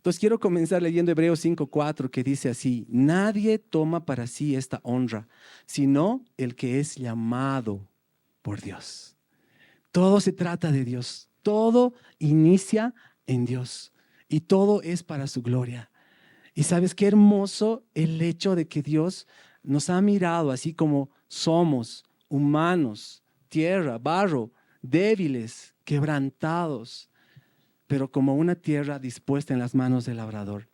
Entonces quiero comenzar leyendo Hebreos 5:4, que dice así: nadie toma para sí esta honra, sino el que es llamado por Dios. Todo se trata de Dios. Todo inicia en Dios y todo es para su gloria. Y sabes qué hermoso el hecho de que Dios nos ha mirado así como somos, humanos, tierra, barro, débiles, quebrantados, pero como una tierra dispuesta en las manos del labrador.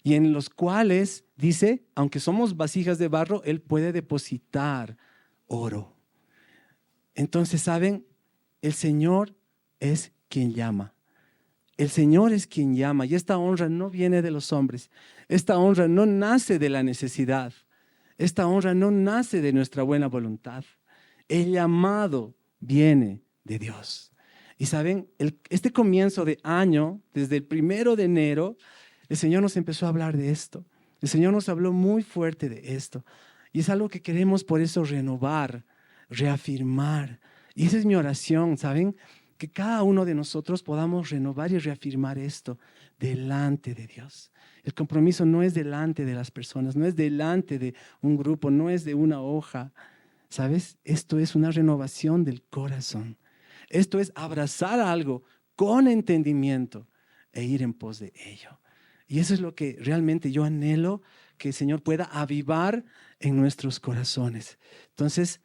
Y en los cuales, dice, aunque somos vasijas de barro, Él puede depositar oro. Entonces, ¿saben? El Señor es quien llama. El Señor es quien llama, y esta honra no viene de los hombres. Esta honra no nace de la necesidad. Esta honra no nace de nuestra buena voluntad. El llamado viene de Dios. Y saben, este comienzo de año, desde el 1 de enero, el Señor nos empezó a hablar de esto. El Señor nos habló muy fuerte de esto. Y es algo que queremos por eso renovar, reafirmar. Y esa es mi oración, ¿saben? Que cada uno de nosotros podamos renovar y reafirmar esto delante de Dios. El compromiso no es delante de las personas, no es delante de un grupo, no es de una hoja. ¿Sabes? Esto es una renovación del corazón. Esto es abrazar algo con entendimiento e ir en pos de ello. Y eso es lo que realmente yo anhelo que el Señor pueda avivar en nuestros corazones. Entonces,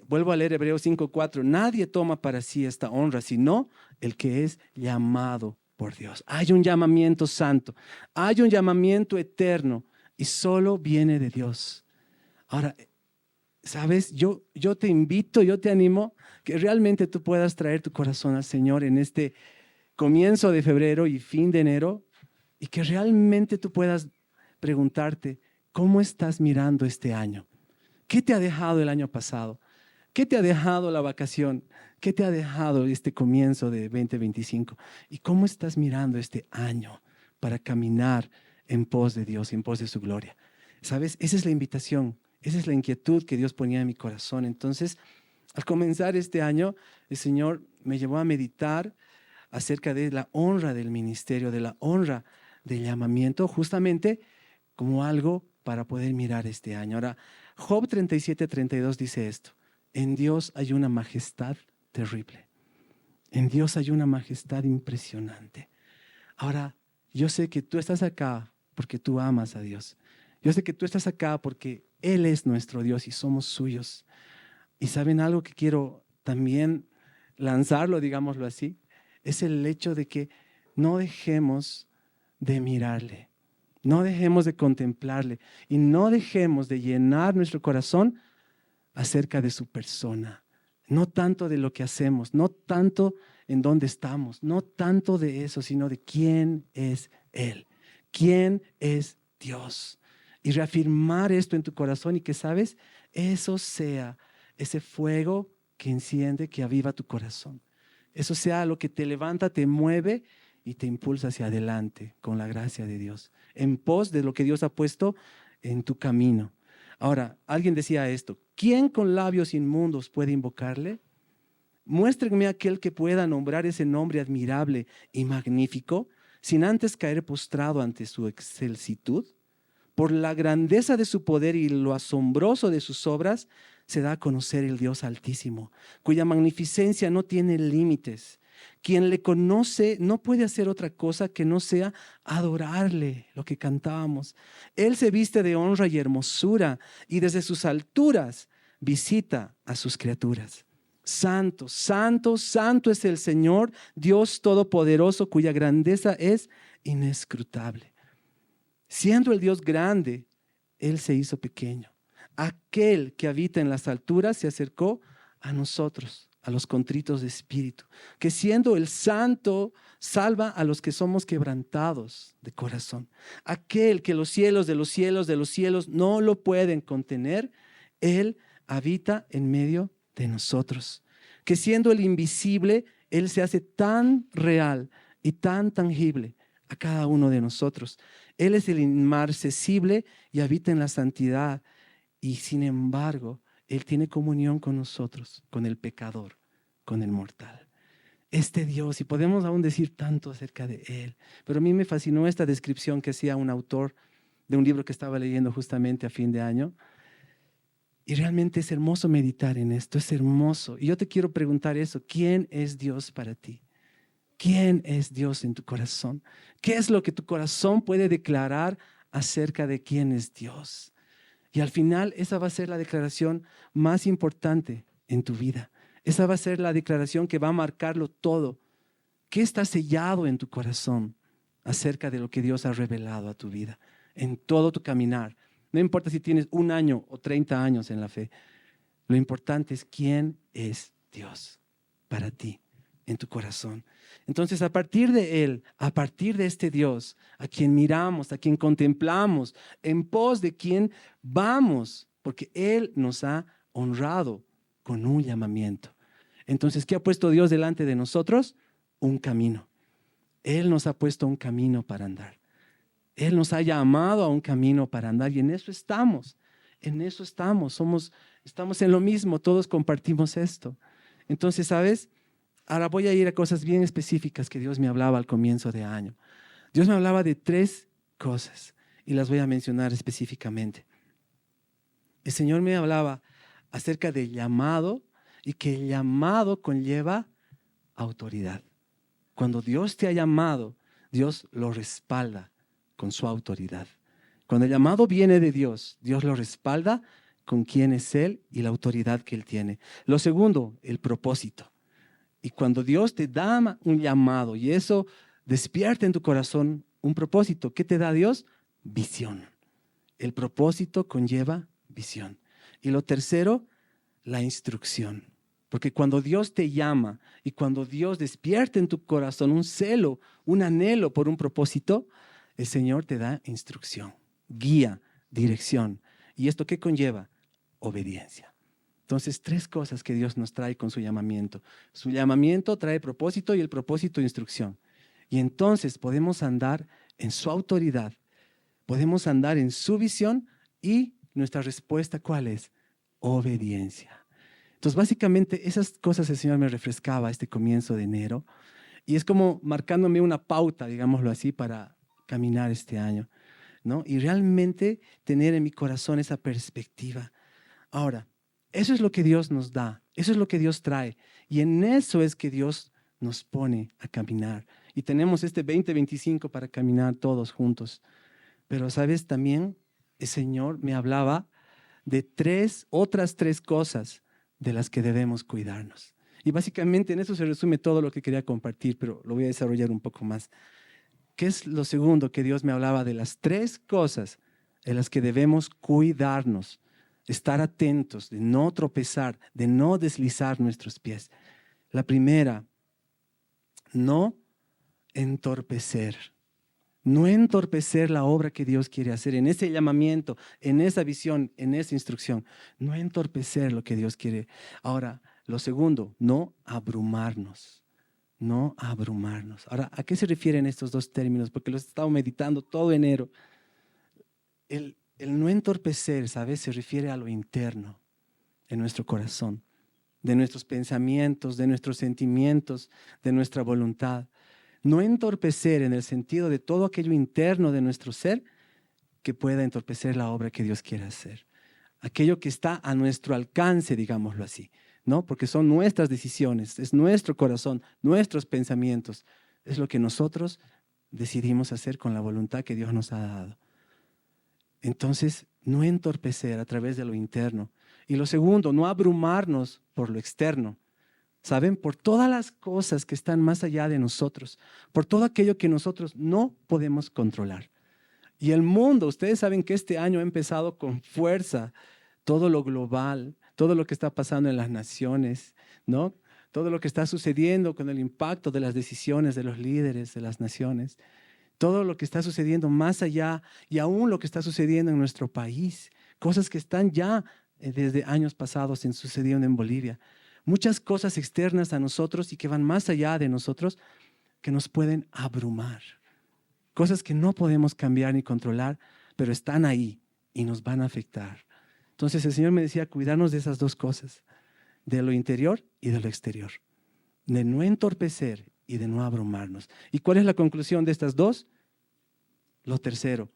vuelvo a leer Hebreos 5:4. Nadie toma para sí esta honra, sino el que es llamado por Dios. Hay un llamamiento santo, hay un llamamiento eterno y solo viene de Dios. Ahora, ¿sabes? Yo te invito, yo te animo que realmente tú puedas traer tu corazón al Señor en este comienzo de febrero y fin de enero, y que realmente tú puedas preguntarte, ¿cómo estás mirando este año? ¿Qué te ha dejado el año pasado? ¿Qué te ha dejado la vacación? ¿Qué te ha dejado este comienzo de 2025? ¿Y cómo estás mirando este año para caminar en pos de Dios, en pos de su gloria? ¿Sabes? Esa es la invitación, esa es la inquietud que Dios ponía en mi corazón. Entonces, al comenzar este año, el Señor me llevó a meditar acerca de la honra del ministerio, de la honra del llamamiento, justamente como algo para poder mirar este año. Ahora, Job 37:32 dice esto: en Dios hay una majestad terrible. En Dios hay una majestad impresionante. Ahora, yo sé que tú estás acá porque tú amas a Dios. Yo sé que tú estás acá porque Él es nuestro Dios y somos suyos. Y saben algo que quiero también lanzarlo, digámoslo así, es el hecho de que no dejemos de mirarle, no dejemos de contemplarle y no dejemos de llenar nuestro corazón acerca de su persona. No tanto de lo que hacemos, no tanto en dónde estamos, no tanto de eso, sino de quién es Él, quién es Dios. Y reafirmar esto en tu corazón y que, ¿sabes? Eso sea ese fuego que enciende, que aviva tu corazón. Eso sea lo que te levanta, te mueve y te impulsa hacia adelante con la gracia de Dios, en pos de lo que Dios ha puesto en tu camino. Ahora, alguien decía esto: ¿quién con labios inmundos puede invocarle? Muéstrenme aquel que pueda nombrar ese nombre admirable y magnífico, sin antes caer postrado ante su excelsitud. Por la grandeza de su poder y lo asombroso de sus obras, se da a conocer el Dios Altísimo, cuya magnificencia no tiene límites. Quien le conoce no puede hacer otra cosa que no sea adorarle, lo que cantábamos. Él se viste de honra y hermosura y desde sus alturas visita a sus criaturas. Santo, santo, santo es el Señor, Dios Todopoderoso, cuya grandeza es inescrutable. Siendo el Dios grande, Él se hizo pequeño. Aquel que habita en las alturas se acercó a nosotros, a los contritos de espíritu, que siendo el santo, salva a los que somos quebrantados de corazón. Aquel que los cielos de los cielos de los cielos no lo pueden contener, Él habita en medio de nosotros. Que siendo el invisible, Él se hace tan real y tan tangible a cada uno de nosotros. Él es el inmarcesible y habita en la santidad. Y sin embargo, Él tiene comunión con nosotros, con el pecador, con el mortal. este Dios, y podemos aún decir tanto acerca de Él. Pero a mí me fascinó esta descripción que hacía un autor de un libro que estaba leyendo justamente a fin de año. Y realmente es hermoso meditar en esto, es hermoso. Y yo te quiero preguntar eso, ¿quién es Dios para ti? ¿Quién es Dios en tu corazón? ¿Qué es lo que tu corazón puede declarar acerca de quién es Dios? Y al final esa va a ser la declaración más importante en tu vida. Esa va a ser la declaración que va a marcarlo todo. ¿Qué está sellado en tu corazón acerca de lo que Dios ha revelado a tu vida? En todo tu caminar. No importa si tienes 1 año o 30 años en la fe. Lo importante es quién es Dios para ti, en tu corazón. Entonces, a partir de Él, a partir de este Dios, a quien miramos, a quien contemplamos, en pos de quien vamos, porque Él nos ha honrado con un llamamiento. Entonces, ¿qué ha puesto Dios delante de nosotros? Un camino. Él nos ha puesto un camino para andar. Él nos ha llamado a un camino para andar y en eso estamos. En eso estamos. Estamos en lo mismo. Todos compartimos esto. Entonces, ¿sabes? Ahora voy a ir a cosas bien específicas que Dios me hablaba al comienzo de año. Dios me hablaba de 3 cosas y las voy a mencionar específicamente. El Señor me hablaba acerca del llamado y que el llamado conlleva autoridad. Cuando Dios te ha llamado, Dios lo respalda con su autoridad. Cuando el llamado viene de Dios, Dios lo respalda con quién es Él y la autoridad que Él tiene. Lo segundo, el propósito. Y cuando Dios te da un llamado y eso despierta en tu corazón un propósito, ¿qué te da Dios? Visión. El propósito conlleva visión. Y lo tercero, la instrucción. Porque cuando Dios te llama y cuando Dios despierta en tu corazón un celo, un anhelo por un propósito, el Señor te da instrucción, guía, dirección. ¿Y esto qué conlleva? Obediencia. Entonces, 3 cosas que Dios nos trae con su llamamiento. Su llamamiento trae propósito y el propósito instrucción. Y entonces podemos andar en su autoridad, podemos andar en su visión y nuestra respuesta, ¿cuál es? Obediencia. Entonces, básicamente, esas cosas el Señor me refrescaba este comienzo de enero y es como marcándome una pauta, digámoslo así, para caminar este año, ¿no? Y realmente tener en mi corazón esa perspectiva. Ahora, eso es lo que Dios nos da, eso es lo que Dios trae y en eso es que Dios nos pone a caminar. Y tenemos este 2025 para caminar todos juntos. Pero, ¿sabes? También el Señor me hablaba de otras tres cosas de las que debemos cuidarnos. Y básicamente en eso se resume todo lo que quería compartir, pero lo voy a desarrollar un poco más. ¿Qué es lo segundo que Dios me hablaba de las 3 cosas en las que debemos cuidarnos? Estar atentos, de no tropezar, de no deslizar nuestros pies. La primera, no entorpecer. No entorpecer la obra que Dios quiere hacer en ese llamamiento, en esa visión, en esa instrucción. No entorpecer lo que Dios quiere. Ahora, lo segundo, no abrumarnos. No abrumarnos. Ahora, ¿a qué se refieren estos 2 términos? Porque los he estado meditando todo enero. El no entorpecer, ¿sabes? Se refiere a lo interno, en nuestro corazón, de nuestros pensamientos, de nuestros sentimientos, de nuestra voluntad. No entorpecer en el sentido de todo aquello interno de nuestro ser que pueda entorpecer la obra que Dios quiere hacer. Aquello que está a nuestro alcance, digámoslo así, ¿no? Porque son nuestras decisiones, es nuestro corazón, nuestros pensamientos. Es lo que nosotros decidimos hacer con la voluntad que Dios nos ha dado. Entonces, no entorpecer a través de lo interno. Y lo segundo, no abrumarnos por lo externo. ¿Saben? Por todas las cosas que están más allá de nosotros, por todo aquello que nosotros no podemos controlar. Y el mundo, ustedes saben que este año ha empezado con fuerza, todo lo global, todo lo que está pasando en las naciones, ¿no? Todo lo que está sucediendo con el impacto de las decisiones de los líderes de las naciones, todo lo que está sucediendo más allá y aún lo que está sucediendo en nuestro país, cosas que están ya desde años pasados sucediendo en Bolivia. Muchas cosas externas a nosotros y que van más allá de nosotros que nos pueden abrumar. Cosas que no podemos cambiar ni controlar, pero están ahí y nos van a afectar. Entonces el Señor me decía, cuidarnos de esas 2 cosas, de lo interior y de lo exterior. de no entorpecer y de no abrumarnos. ¿Y cuál es la conclusión de estas dos? Lo tercero,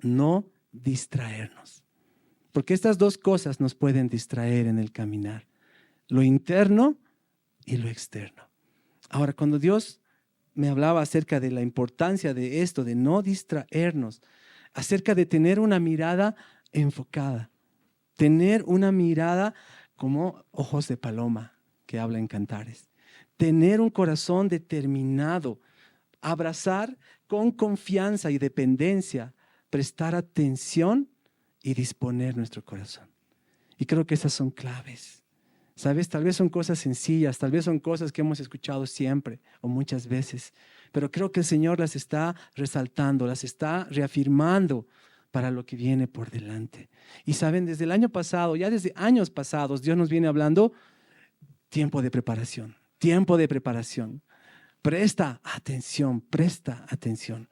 no distraernos. Porque estas dos cosas nos pueden distraer en el caminar. Lo interno y lo externo. Ahora, cuando Dios me hablaba acerca de la importancia de esto, de no distraernos, acerca de tener una mirada enfocada, tener una mirada como ojos de paloma, que habla en Cantares, tener un corazón determinado, abrazar con confianza y dependencia, prestar atención y disponer nuestro corazón. Y creo que esas son claves. ¿Sabes? Tal vez son cosas sencillas, tal vez son cosas que hemos escuchado siempre o muchas veces, pero creo que el Señor las está resaltando, las está reafirmando para lo que viene por delante. Y saben, desde el año pasado, ya desde años pasados, Dios nos viene hablando tiempo de preparación, tiempo de preparación. Presta atención, presta atención.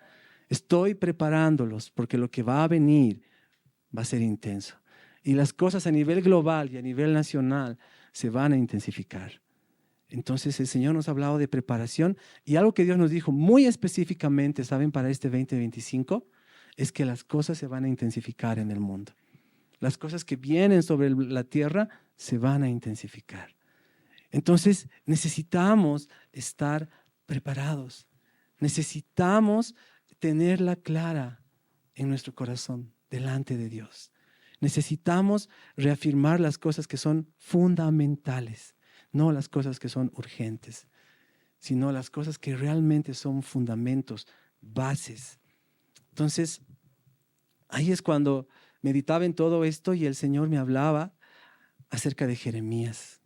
Estoy preparándolos porque lo que va a venir va a ser intenso. Y las cosas a nivel global y a nivel nacional se van a intensificar. Entonces el Señor nos ha hablado de preparación y algo que Dios nos dijo muy específicamente, ¿saben? Para este 2025, es que las cosas se van a intensificar en el mundo. Las cosas que vienen sobre la tierra se van a intensificar. Entonces necesitamos estar preparados. Necesitamos tenerla clara en nuestro corazón, delante de Dios. Necesitamos reafirmar las cosas que son fundamentales, no las cosas que son urgentes, sino las cosas que realmente son fundamentos, bases. Entonces, ahí es cuando meditaba en todo esto y el Señor me hablaba acerca de Jeremías,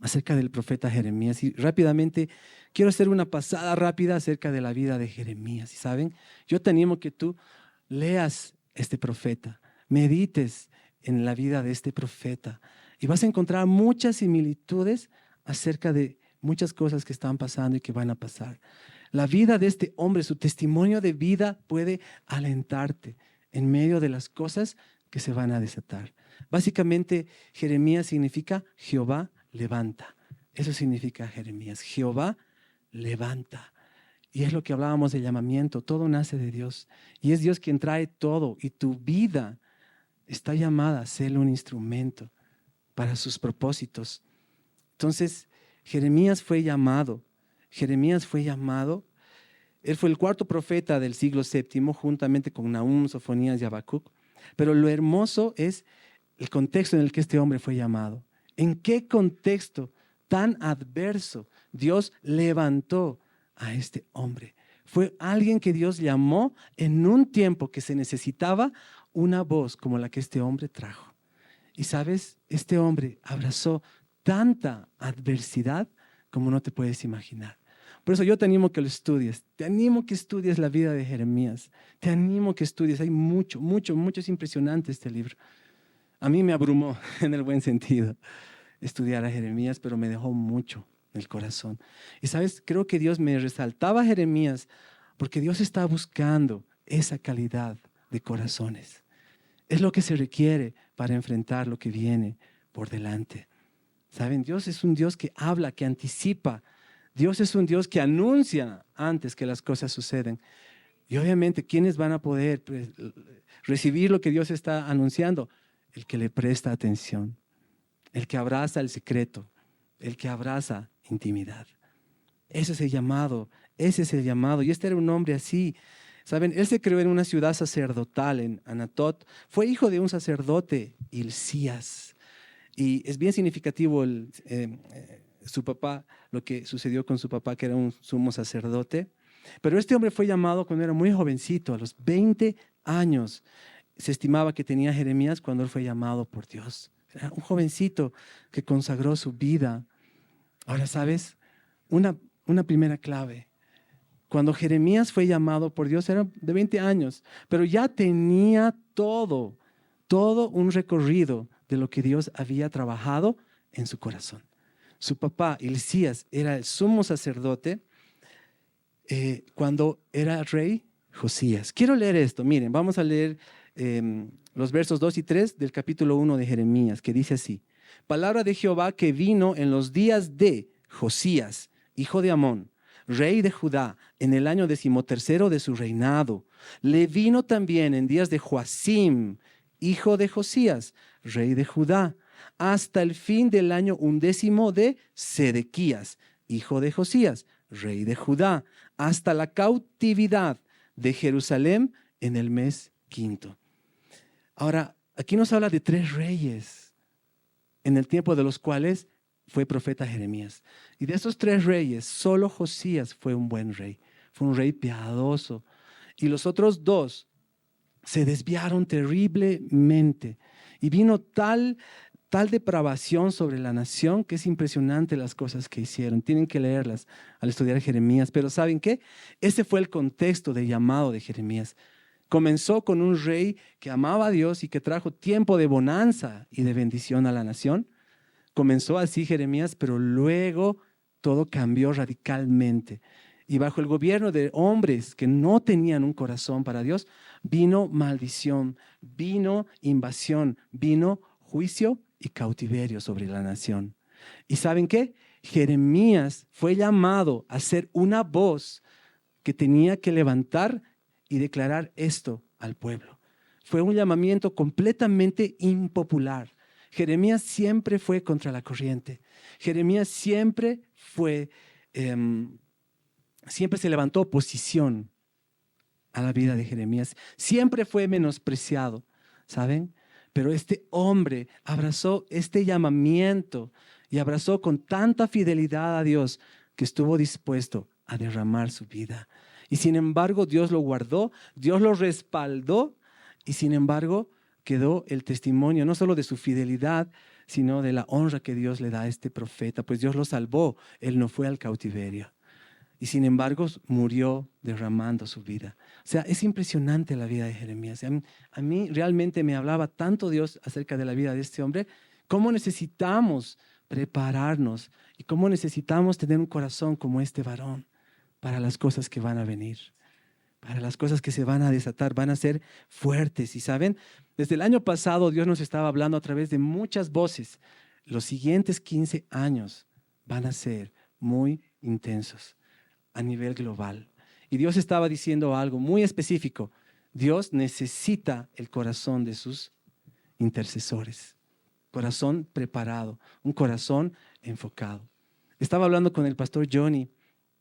acerca del profeta Jeremías. Y rápidamente quiero hacer una pasada rápida acerca de la vida de Jeremías. Y saben, yo te animo que tú leas este profeta, medites en la vida de este profeta y vas a encontrar muchas similitudes acerca de muchas cosas que están pasando y que van a pasar. La vida de este hombre, su testimonio de vida puede alentarte en medio de las cosas que se van a desatar. Básicamente, Jeremías significa Jehová levanta. Eso significa Jeremías. Jehová levanta. Y es lo que hablábamos del llamamiento. Todo nace de Dios. Y es Dios quien trae todo. Y tu vida está llamada a ser un instrumento para sus propósitos. Entonces, Jeremías fue llamado. Jeremías fue llamado. Él fue el cuarto profeta del siglo VII, juntamente con Nahum, Sofonías y Habacuc. Pero lo hermoso es el contexto en el que este hombre fue llamado. ¿En qué contexto tan adverso Dios levantó a este hombre? Fue alguien que Dios llamó en un tiempo que se necesitaba una voz como la que este hombre trajo. Y sabes, este hombre abrazó tanta adversidad como no te puedes imaginar. Por eso yo te animo que lo estudies. Te animo que estudies la vida de Jeremías. Te animo que estudies. Hay mucho. Es impresionante este libro. A mí me abrumó en el buen sentido estudiar a Jeremías, pero me dejó mucho en el corazón. Y sabes, creo que Dios me resaltaba a Jeremías porque Dios está buscando esa calidad de corazones. Es lo que se requiere para enfrentar lo que viene por delante. ¿Saben? Dios es un Dios que habla, que anticipa. Dios es un Dios que anuncia antes que las cosas suceden. Y obviamente, ¿quiénes van a poder recibir lo que Dios está anunciando? El que le presta atención, el que abraza el secreto, el que abraza intimidad. Ese es el llamado, ese es el llamado. Y este era un hombre así. ¿Saben? Él se crió en una ciudad sacerdotal, en Anatot. Fue hijo de un sacerdote, Hilcías. Y es bien significativo su papá, lo que sucedió con su papá, que era un sumo sacerdote. Pero este hombre fue llamado cuando era muy jovencito, a los 20 años. Se estimaba que tenía Jeremías cuando él fue llamado por Dios. Era un jovencito que consagró su vida. Ahora, ¿sabes? Una primera clave. Cuando Jeremías fue llamado por Dios era de 20 años, pero ya tenía todo un recorrido de lo que Dios había trabajado en su corazón. Su papá, Hilcías, era el sumo sacerdote cuando era rey Josías. Quiero leer esto. Miren, vamos a leer los versos 2 y 3 del capítulo 1 de Jeremías, que dice así: palabra de Jehová que vino en los días de Josías, hijo de Amón, rey de Judá, en el año 13º de su reinado. Le vino también en días de Joacim, hijo de Josías, rey de Judá, hasta el fin del año 11 de Sedequías, hijo de Josías, rey de Judá, hasta la cautividad de Jerusalén en el mes 5. Ahora, aquí nos habla de 3 reyes en el tiempo de los cuales fue profeta Jeremías. Y de esos 3 reyes, solo Josías fue un buen rey, fue un rey piadoso. Y los otros 2 se desviaron terriblemente. Y vino tal depravación sobre la nación que es impresionante las cosas que hicieron. Tienen que leerlas al estudiar Jeremías. Pero ¿saben qué? Ese fue el contexto de llamado de Jeremías. Comenzó con un rey que amaba a Dios y que trajo tiempo de bonanza y de bendición a la nación. Comenzó así Jeremías, pero luego todo cambió radicalmente. Y bajo el gobierno de hombres que no tenían un corazón para Dios, vino maldición, vino invasión, vino juicio y cautiverio sobre la nación. ¿Y saben qué? Jeremías fue llamado a ser una voz que tenía que levantar y declarar esto al pueblo. Fue un llamamiento completamente impopular. Jeremías siempre fue contra la corriente. Jeremías siempre se levantó oposición a la vida de Jeremías. Siempre fue menospreciado, ¿saben? Pero este hombre abrazó este llamamiento y abrazó con tanta fidelidad a Dios que estuvo dispuesto a derramar su vida. Y sin embargo, Dios lo guardó, Dios lo respaldó y sin embargo quedó el testimonio no solo de su fidelidad, sino de la honra que Dios le da a este profeta, pues Dios lo salvó, él no fue al cautiverio. Y sin embargo murió derramando su vida. O sea, es impresionante la vida de Jeremías. A mí realmente me hablaba tanto Dios acerca de la vida de este hombre, cómo necesitamos prepararnos y cómo necesitamos tener un corazón como este varón para las cosas que van a venir, para las cosas que se van a desatar, van a ser fuertes. Y saben, desde el año pasado Dios nos estaba hablando a través de muchas voces. Los siguientes 15 años van a ser muy intensos a nivel global. Y Dios estaba diciendo algo muy específico. Dios necesita el corazón de sus intercesores. Corazón preparado, un corazón enfocado. Estaba hablando con el pastor Johnny.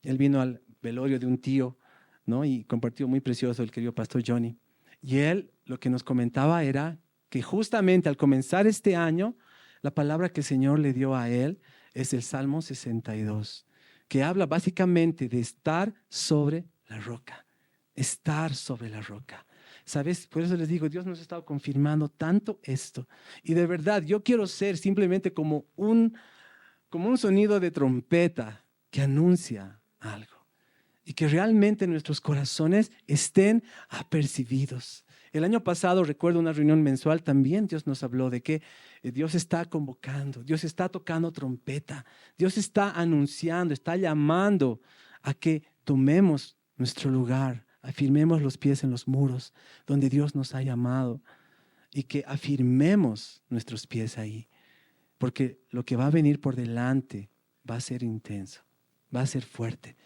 Él vino al velorio de un tío, ¿no? Y compartió muy precioso el querido pastor Johnny. Y él lo que nos comentaba era que justamente al comenzar este año, la palabra que el Señor le dio a él es el Salmo 62, que habla básicamente de estar sobre la roca, estar sobre la roca. ¿Sabes? Por eso les digo, Dios nos ha estado confirmando tanto esto. Y de verdad, yo quiero ser simplemente como un sonido de trompeta que anuncia algo. Y que realmente nuestros corazones estén apercibidos. El año pasado, recuerdo una reunión mensual, también Dios nos habló de que Dios está convocando, Dios está tocando trompeta, Dios está anunciando, está llamando a que tomemos nuestro lugar, afirmemos los pies en los muros donde Dios nos ha llamado y que afirmemos nuestros pies ahí, porque lo que va a venir por delante va a ser intenso, va a ser fuerte.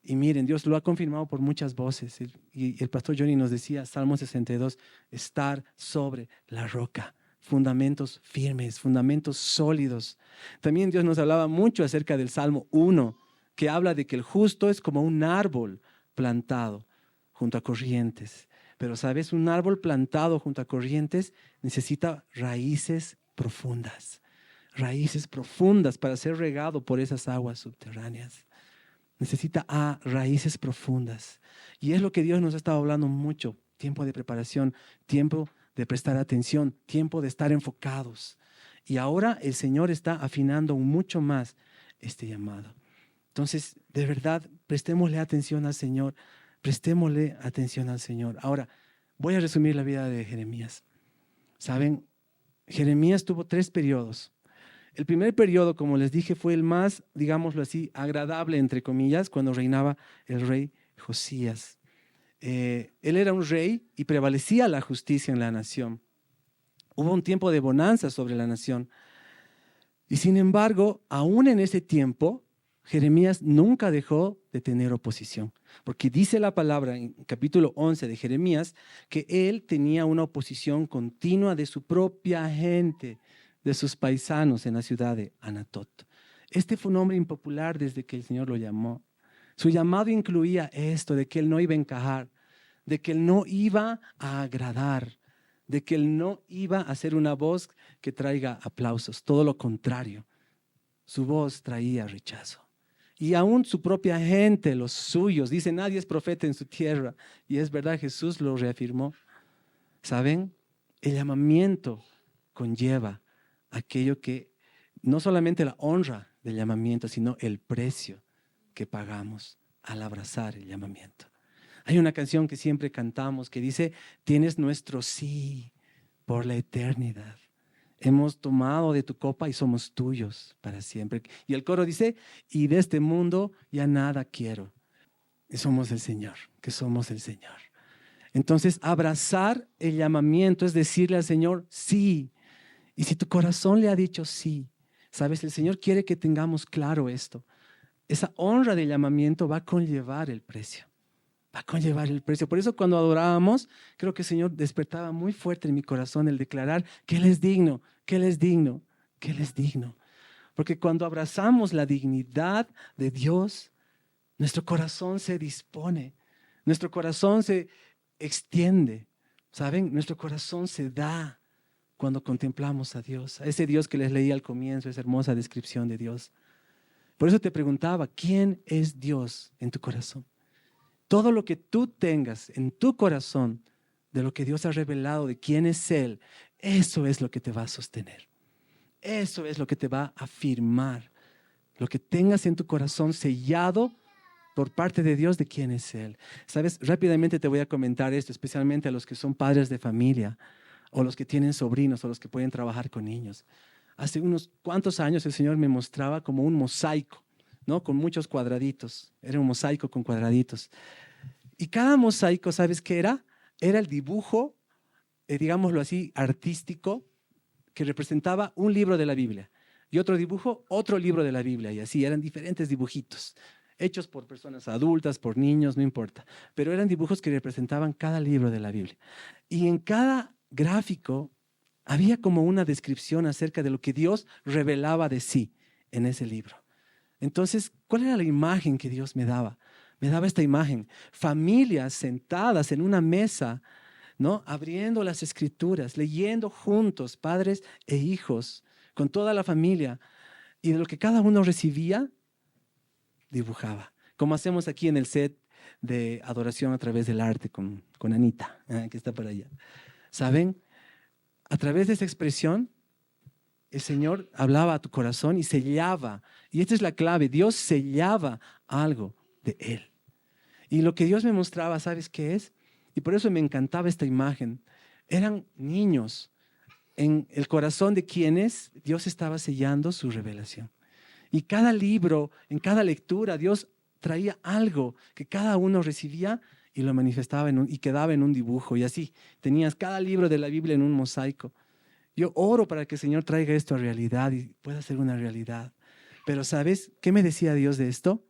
Y miren, Dios lo ha confirmado por muchas voces. Y el pastor Johnny nos decía, Salmo 62, estar sobre la roca, fundamentos firmes, fundamentos sólidos. También Dios nos hablaba mucho acerca del Salmo 1, que habla de que el justo es como un árbol plantado junto a corrientes. Pero sabes, un árbol plantado junto a corrientes necesita raíces profundas para ser regado por esas aguas subterráneas. Necesita raíces profundas. Y es lo que Dios nos ha estado hablando mucho. Tiempo de preparación, tiempo de prestar atención, tiempo de estar enfocados. Y ahora el Señor está afinando mucho más este llamado. Entonces, de verdad, prestémosle atención al Señor. Prestémosle atención al Señor. Ahora, voy a resumir la vida de Jeremías. ¿Saben? Jeremías tuvo 3 periodos. El primer periodo, como les dije, fue el más, digámoslo así, agradable, entre comillas, cuando reinaba el rey Josías. Él era un rey y prevalecía la justicia en la nación. Hubo un tiempo de bonanza sobre la nación. Y sin embargo, aún en ese tiempo, Jeremías nunca dejó de tener oposición, porque dice la palabra en capítulo 11 de Jeremías que él tenía una oposición continua de su propia gente, de sus paisanos en la ciudad de Anatot. Este fue un hombre impopular desde que el Señor lo llamó. Su llamado incluía esto, de que él no iba a encajar, de que él no iba a agradar, de que él no iba a ser una voz que traiga aplausos. Todo lo contrario, su voz traía rechazo. Y aún su propia gente, los suyos, dice, nadie es profeta en su tierra. Y es verdad, Jesús lo reafirmó. ¿Saben? El llamamiento conlleva aquello que, no solamente la honra del llamamiento, sino el precio que pagamos al abrazar el llamamiento. Hay una canción que siempre cantamos que dice, tienes nuestro sí por la eternidad. Hemos tomado de tu copa y somos tuyos para siempre. Y el coro dice, y de este mundo ya nada quiero. Y somos el Señor, que somos el Señor. Entonces, abrazar el llamamiento es decirle al Señor, sí. Y si tu corazón le ha dicho sí, sabes, el Señor quiere que tengamos claro esto. Esa honra del llamamiento va a conllevar el precio. Va a conllevar el precio. Por eso cuando adorábamos, creo que el Señor despertaba muy fuerte en mi corazón el declarar que Él es digno, que Él es digno, que Él es digno. Porque cuando abrazamos la dignidad de Dios, nuestro corazón se dispone, nuestro corazón se extiende, ¿saben? Nuestro corazón se da cuando contemplamos a Dios, a ese Dios que les leí al comienzo, esa hermosa descripción de Dios. Por eso te preguntaba, ¿quién es Dios en tu corazón? Todo lo que tú tengas en tu corazón de lo que Dios ha revelado, de quién es Él, eso es lo que te va a sostener. Eso es lo que te va a afirmar. Lo que tengas en tu corazón sellado por parte de Dios de quién es Él. Sabes, rápidamente te voy a comentar esto, especialmente a los que son padres de familia, o los que tienen sobrinos, o los que pueden trabajar con niños. Hace unos cuantos años el Señor me mostraba como un mosaico, ¿no? Con muchos cuadraditos. Era un mosaico con cuadraditos. Y cada mosaico, ¿sabes qué era? Era el dibujo, digámoslo así, artístico, que representaba un libro de la Biblia. Y otro dibujo, otro libro de la Biblia. Y así, eran diferentes dibujitos, hechos por personas adultas, por niños, no importa. Pero eran dibujos que representaban cada libro de la Biblia. Y en cada gráfico había como una descripción acerca de lo que Dios revelaba de sí en ese libro. Entonces, ¿cuál era la imagen que Dios me daba? Me daba esta imagen, familias sentadas en una mesa, ¿no? Abriendo las escrituras, leyendo juntos, padres e hijos, con toda la familia. Y de lo que cada uno recibía, dibujaba. Como hacemos aquí en el set de adoración a través del arte con Anita, que está por allá. ¿Saben? A través de esa expresión, el Señor hablaba a tu corazón y sellaba. Y esta es la clave, Dios sellaba algo de Él. Y lo que Dios me mostraba, ¿sabes qué es? Y por eso me encantaba esta imagen. Eran niños en el corazón de quienes Dios estaba sellando su revelación. Y cada libro, en cada lectura, Dios traía algo que cada uno recibía y lo manifestaba y quedaba en un dibujo. Y así tenías cada libro de la Biblia en un mosaico. Yo oro para que el Señor traiga esto a realidad y pueda ser una realidad. Pero ¿sabes qué me decía Dios de esto?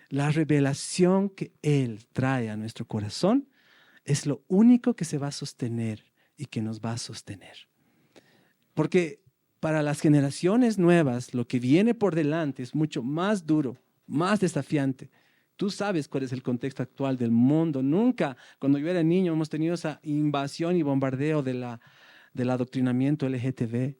La revelación que Él trae a nuestro corazón es lo único que se va a sostener y que nos va a sostener. Porque para las generaciones nuevas, lo que viene por delante es mucho más duro, más desafiante. Tú sabes cuál es el contexto actual del mundo. Nunca, cuando yo era niño, hemos tenido esa invasión y bombardeo del adoctrinamiento LGTB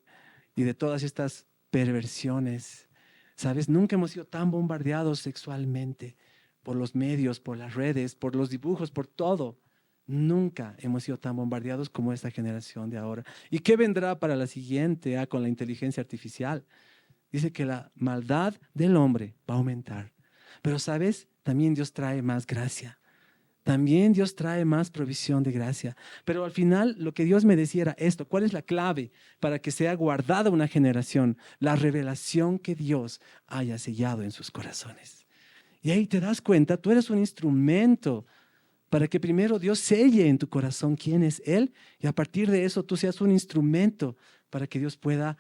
y de todas estas perversiones. ¿Sabes? Nunca hemos sido tan bombardeados sexualmente por los medios, por las redes, por los dibujos, por todo. Nunca hemos sido tan bombardeados como esta generación de ahora. ¿Y qué vendrá para la siguiente con la inteligencia artificial? Dice que la maldad del hombre va a aumentar. Pero, ¿sabes? También Dios trae más gracia. También Dios trae más provisión de gracia. Pero al final lo que Dios me decía era esto. ¿Cuál es la clave para que sea guardada una generación? La revelación que Dios haya sellado en sus corazones. Y ahí te das cuenta, tú eres un instrumento para que primero Dios selle en tu corazón quién es Él y a partir de eso tú seas un instrumento para que Dios pueda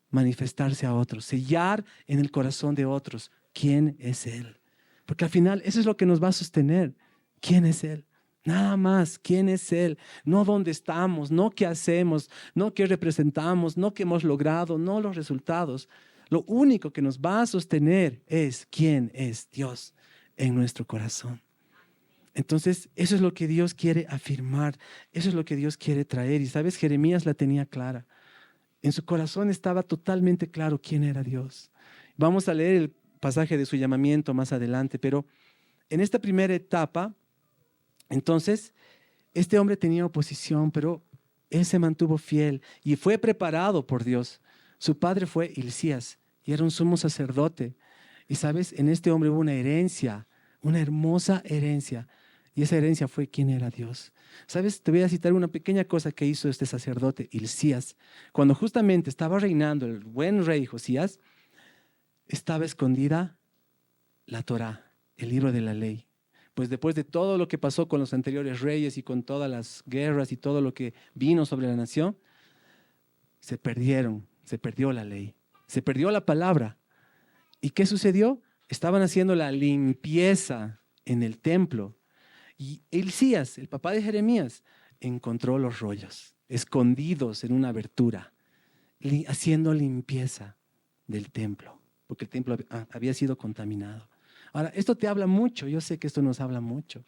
manifestarse a otros, sellar en el corazón de otros quién es Él. Porque al final eso es lo que nos va a sostener. ¿Quién es Él? Nada más, ¿quién es Él? No dónde estamos, no qué hacemos, no qué representamos, no qué hemos logrado, no los resultados. Lo único que nos va a sostener es quién es Dios en nuestro corazón. Entonces, eso es lo que Dios quiere afirmar, eso es lo que Dios quiere traer. Y sabes, Jeremías la tenía clara. En su corazón estaba totalmente claro quién era Dios. Vamos a leer el pasaje de su llamamiento más adelante, pero en esta primera etapa, entonces, este hombre tenía oposición, pero él se mantuvo fiel y fue preparado por Dios. Su padre fue Hilcías y era un sumo sacerdote. Y sabes, en este hombre hubo una herencia, una hermosa herencia. Y esa herencia fue quién era Dios. Sabes, te voy a citar una pequeña cosa que hizo este sacerdote Hilcías. Cuando justamente estaba reinando el buen rey Josías, estaba escondida la Torá, el libro de la ley. Pues después de todo lo que pasó con los anteriores reyes y con todas las guerras y todo lo que vino sobre la nación, se perdió la ley, se perdió la palabra. ¿Y qué sucedió? Estaban haciendo la limpieza en el templo. Y Hilcías, el papá de Jeremías, encontró los rollos escondidos en una abertura, haciendo limpieza del templo, porque el templo había sido contaminado. Ahora, esto te habla mucho, yo sé que esto nos habla mucho.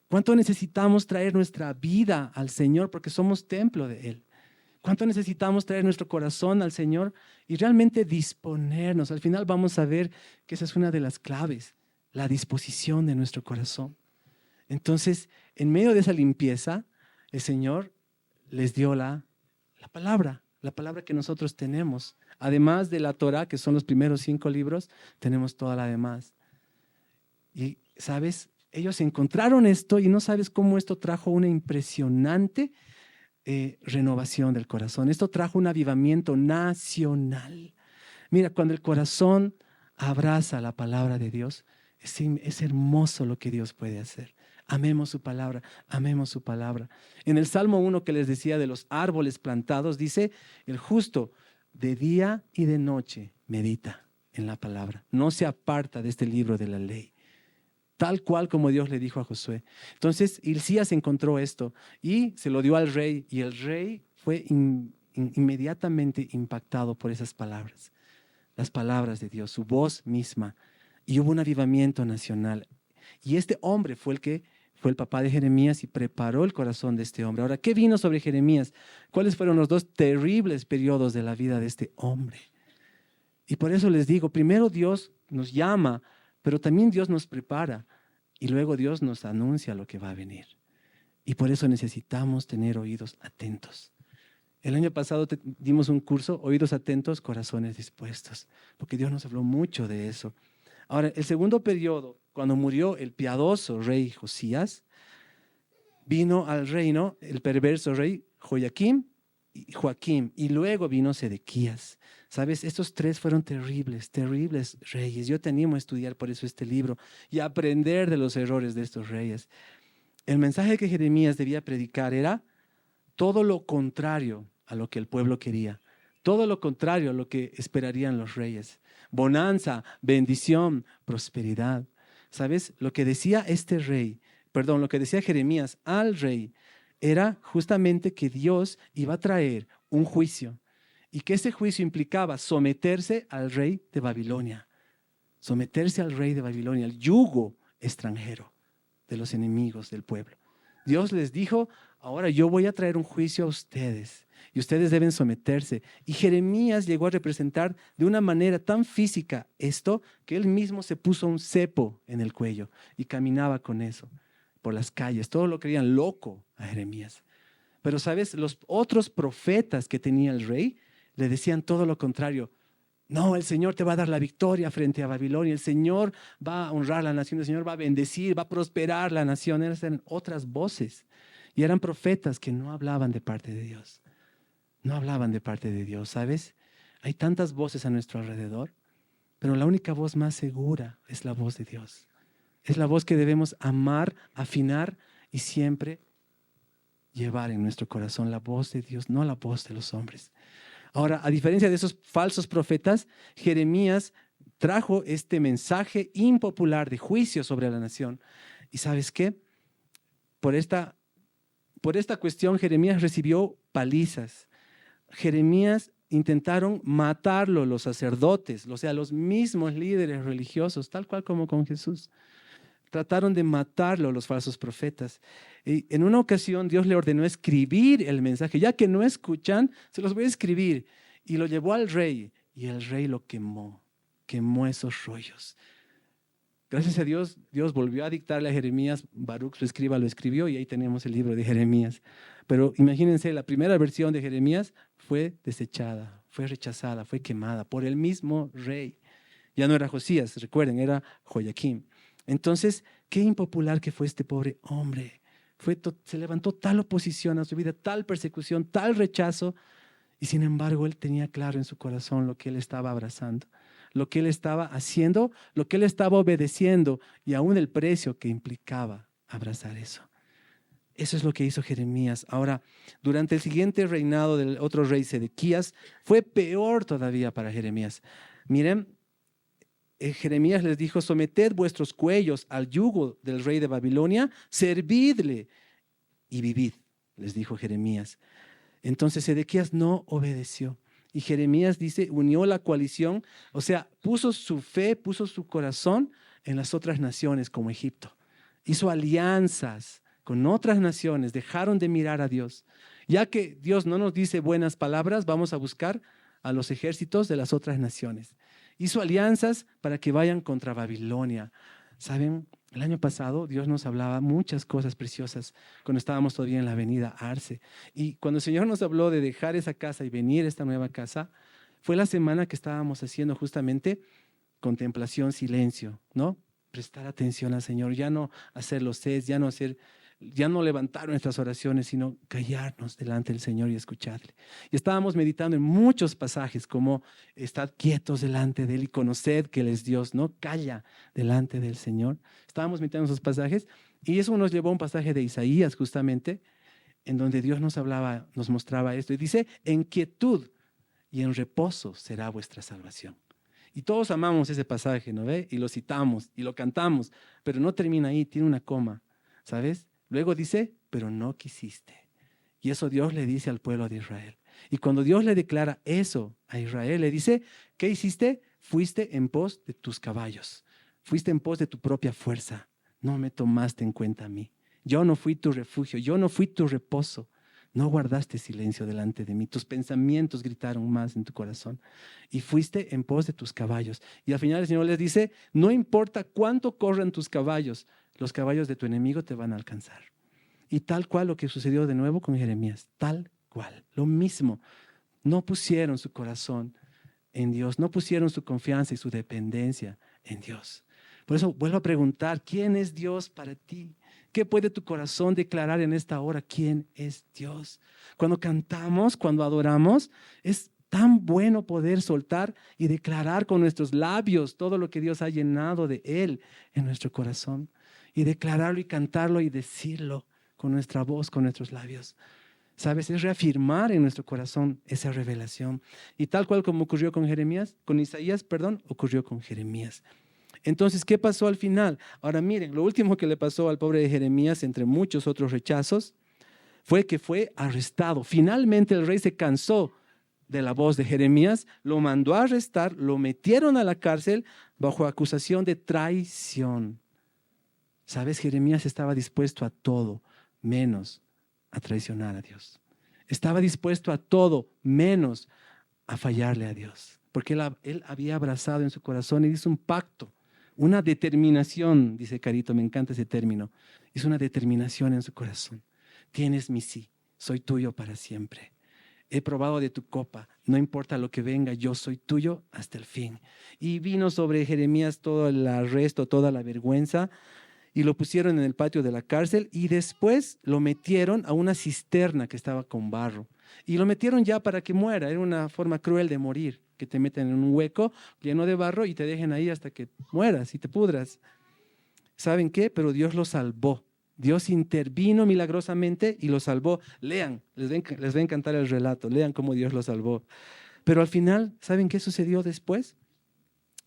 ¿Cuánto necesitamos traer nuestra vida al Señor porque somos templo de Él? ¿Cuánto necesitamos traer nuestro corazón al Señor y realmente disponernos? Al final vamos a ver que esa es una de las claves, la disposición de nuestro corazón. Entonces, en medio de esa limpieza, el Señor les dio la palabra que nosotros tenemos. Además de la Torá, que son los primeros 5 libros, tenemos toda la demás. Y, ¿sabes? Ellos encontraron esto y no sabes cómo esto trajo una impresionante renovación del corazón. Esto trajo un avivamiento nacional. Mira, cuando el corazón abraza la palabra de Dios, es hermoso lo que Dios puede hacer. Amemos su palabra, amemos su palabra. En el Salmo 1 que les decía de los árboles plantados, dice, el justo de día y de noche medita en la palabra. No se aparta de este libro de la ley. Tal cual como Dios le dijo a Josué. Entonces, Hilcías encontró esto y se lo dio al rey. Y el rey fue inmediatamente impactado por esas palabras. Las palabras de Dios, su voz misma. Y hubo un avivamiento nacional. Y este hombre fue el papá de Jeremías y preparó el corazón de este hombre. Ahora, ¿qué vino sobre Jeremías? ¿Cuáles fueron los 2 terribles periodos de la vida de este hombre? Y por eso les digo, primero Dios nos llama, pero también Dios nos prepara y luego Dios nos anuncia lo que va a venir. Y por eso necesitamos tener oídos atentos. El año pasado dimos un curso, oídos atentos, corazones dispuestos, porque Dios nos habló mucho de eso. Ahora, el segundo periodo, cuando murió el piadoso rey Josías, vino al reino el perverso rey Joaquim, y luego vino Sedequías. ¿Sabes? Estos 3 fueron terribles, terribles reyes. Yo te animo a estudiar por eso este libro y a aprender de los errores de estos reyes. El mensaje que Jeremías debía predicar era todo lo contrario a lo que el pueblo quería, todo lo contrario a lo que esperarían los reyes. Bonanza, bendición, prosperidad. ¿Sabes? Lo que decía lo que decía Jeremías al rey era justamente que Dios iba a traer un juicio y que ese juicio implicaba someterse al rey de Babilonia, someterse al rey de Babilonia, al yugo extranjero de los enemigos del pueblo. Dios les dijo, ahora yo voy a traer un juicio a ustedes y ustedes deben someterse. Y Jeremías llegó a representar de una manera tan física esto que él mismo se puso un cepo en el cuello y caminaba con eso por las calles. Todos lo creían loco a Jeremías. Pero, ¿sabes? Los otros profetas que tenía el rey le decían todo lo contrario. No, el Señor te va a dar la victoria frente a Babilonia. El Señor va a honrar la nación. El Señor va a bendecir, va a prosperar la nación. Eran otras voces. Y eran profetas que no hablaban de parte de Dios. No hablaban de parte de Dios, ¿sabes? Hay tantas voces a nuestro alrededor, pero la única voz más segura es la voz de Dios. Es la voz que debemos amar, afinar y siempre llevar en nuestro corazón, la voz de Dios, no la voz de los hombres. Ahora, a diferencia de esos falsos profetas, Jeremías trajo este mensaje impopular de juicio sobre la nación. ¿Y sabes qué? Por esta cuestión Jeremías recibió palizas. Jeremías intentaron matarlo los sacerdotes, o sea, los mismos líderes religiosos, tal cual como con Jesús. Trataron de matarlo los falsos profetas. Y en una ocasión Dios le ordenó escribir el mensaje. Ya que no escuchan, se los voy a escribir. Y lo llevó al rey y el rey lo quemó esos rollos. Gracias a Dios, Dios volvió a dictarle a Jeremías, Baruch su escriba lo escribió y ahí tenemos el libro de Jeremías. Pero imagínense, la primera versión de Jeremías fue desechada, fue rechazada, fue quemada por el mismo rey. Ya no era Josías, recuerden, era Joaquín. Entonces, qué impopular que fue este pobre hombre. Se levantó tal oposición a su vida, tal persecución, tal rechazo, y sin embargo él tenía claro en su corazón lo que él estaba abrazando, lo que él estaba haciendo, lo que él estaba obedeciendo y aún el precio que implicaba abrazar eso. Eso es lo que hizo Jeremías. Ahora, durante el siguiente reinado del otro rey Sedequías, fue peor todavía para Jeremías. Miren, Jeremías les dijo: someted vuestros cuellos al yugo del rey de Babilonia, servidle y vivid, les dijo Jeremías. Entonces Sedequías no obedeció. Y Jeremías dice, unió la coalición, o sea, puso su fe, puso su corazón en las otras naciones como Egipto. Hizo alianzas con otras naciones, dejaron de mirar a Dios. Ya que Dios no nos dice buenas palabras, vamos a buscar a los ejércitos de las otras naciones. Hizo alianzas para que vayan contra Babilonia. ¿Saben? El año pasado Dios nos hablaba muchas cosas preciosas cuando estábamos todavía en la avenida Arce. Y cuando el Señor nos habló de dejar esa casa y venir a esta nueva casa, fue la semana que estábamos haciendo justamente contemplación, silencio, ¿no? Prestar atención al Señor, ya no hacer los sets, ya no levantar nuestras oraciones, sino callarnos delante del Señor y escucharle. Y estábamos meditando en muchos pasajes como estad quietos delante de Él y conoced que Él es Dios, ¿no? Calla delante del Señor. Estábamos meditando esos pasajes y eso nos llevó a un pasaje de Isaías justamente, en donde Dios nos hablaba, nos mostraba esto y dice: en quietud y en reposo será vuestra salvación. Y todos amamos ese pasaje, ¿no ve? Y lo citamos y lo cantamos, pero no termina ahí, tiene una coma, ¿sabes? Luego dice, pero no quisiste. Y eso Dios le dice al pueblo de Israel. Y cuando Dios le declara eso a Israel, le dice, ¿qué hiciste? Fuiste en pos de tus caballos. Fuiste en pos de tu propia fuerza. No me tomaste en cuenta a mí. Yo no fui tu refugio. Yo no fui tu reposo. No guardaste silencio delante de mí. Tus pensamientos gritaron más en tu corazón. Y fuiste en pos de tus caballos. Y al final el Señor les dice, no importa cuánto corran tus caballos, los caballos de tu enemigo te van a alcanzar. Y tal cual lo que sucedió de nuevo con Jeremías, tal cual, lo mismo. No pusieron su corazón en Dios, no pusieron su confianza y su dependencia en Dios. Por eso vuelvo a preguntar, ¿quién es Dios para ti? ¿Qué puede tu corazón declarar en esta hora? ¿Quién es Dios? Cuando cantamos, cuando adoramos, es tan bueno poder soltar y declarar con nuestros labios todo lo que Dios ha llenado de Él en nuestro corazón. Y declararlo y cantarlo y decirlo con nuestra voz, con nuestros labios. ¿Sabes? Es reafirmar en nuestro corazón esa revelación. Y tal cual como ocurrió con Isaías, ocurrió con Jeremías. Entonces, ¿qué pasó al final? Ahora miren, lo último que le pasó al pobre de Jeremías, entre muchos otros rechazos, fue que fue arrestado. Finalmente el rey se cansó de la voz de Jeremías, lo mandó a arrestar, lo metieron a la cárcel bajo acusación de traición. ¿Sabes? Jeremías estaba dispuesto a todo, menos a traicionar a Dios. Estaba dispuesto a todo, menos a fallarle a Dios. Porque él había abrazado en su corazón y hizo un pacto, una determinación, dice Carito, me encanta ese término. Hizo una determinación en su corazón. Tienes mi sí, soy tuyo para siempre. He probado de tu copa, no importa lo que venga, yo soy tuyo hasta el fin. Y vino sobre Jeremías todo el arresto, toda la vergüenza, y lo pusieron en el patio de la cárcel y después lo metieron a una cisterna que estaba con barro. Y lo metieron ya para que muera. Era una forma cruel de morir, que te meten en un hueco lleno de barro y te dejen ahí hasta que mueras y te pudras. ¿Saben qué? Pero Dios lo salvó. Dios intervino milagrosamente y lo salvó. Lean, les va a encantar el relato. Lean cómo Dios lo salvó. Pero al final, ¿saben qué sucedió después?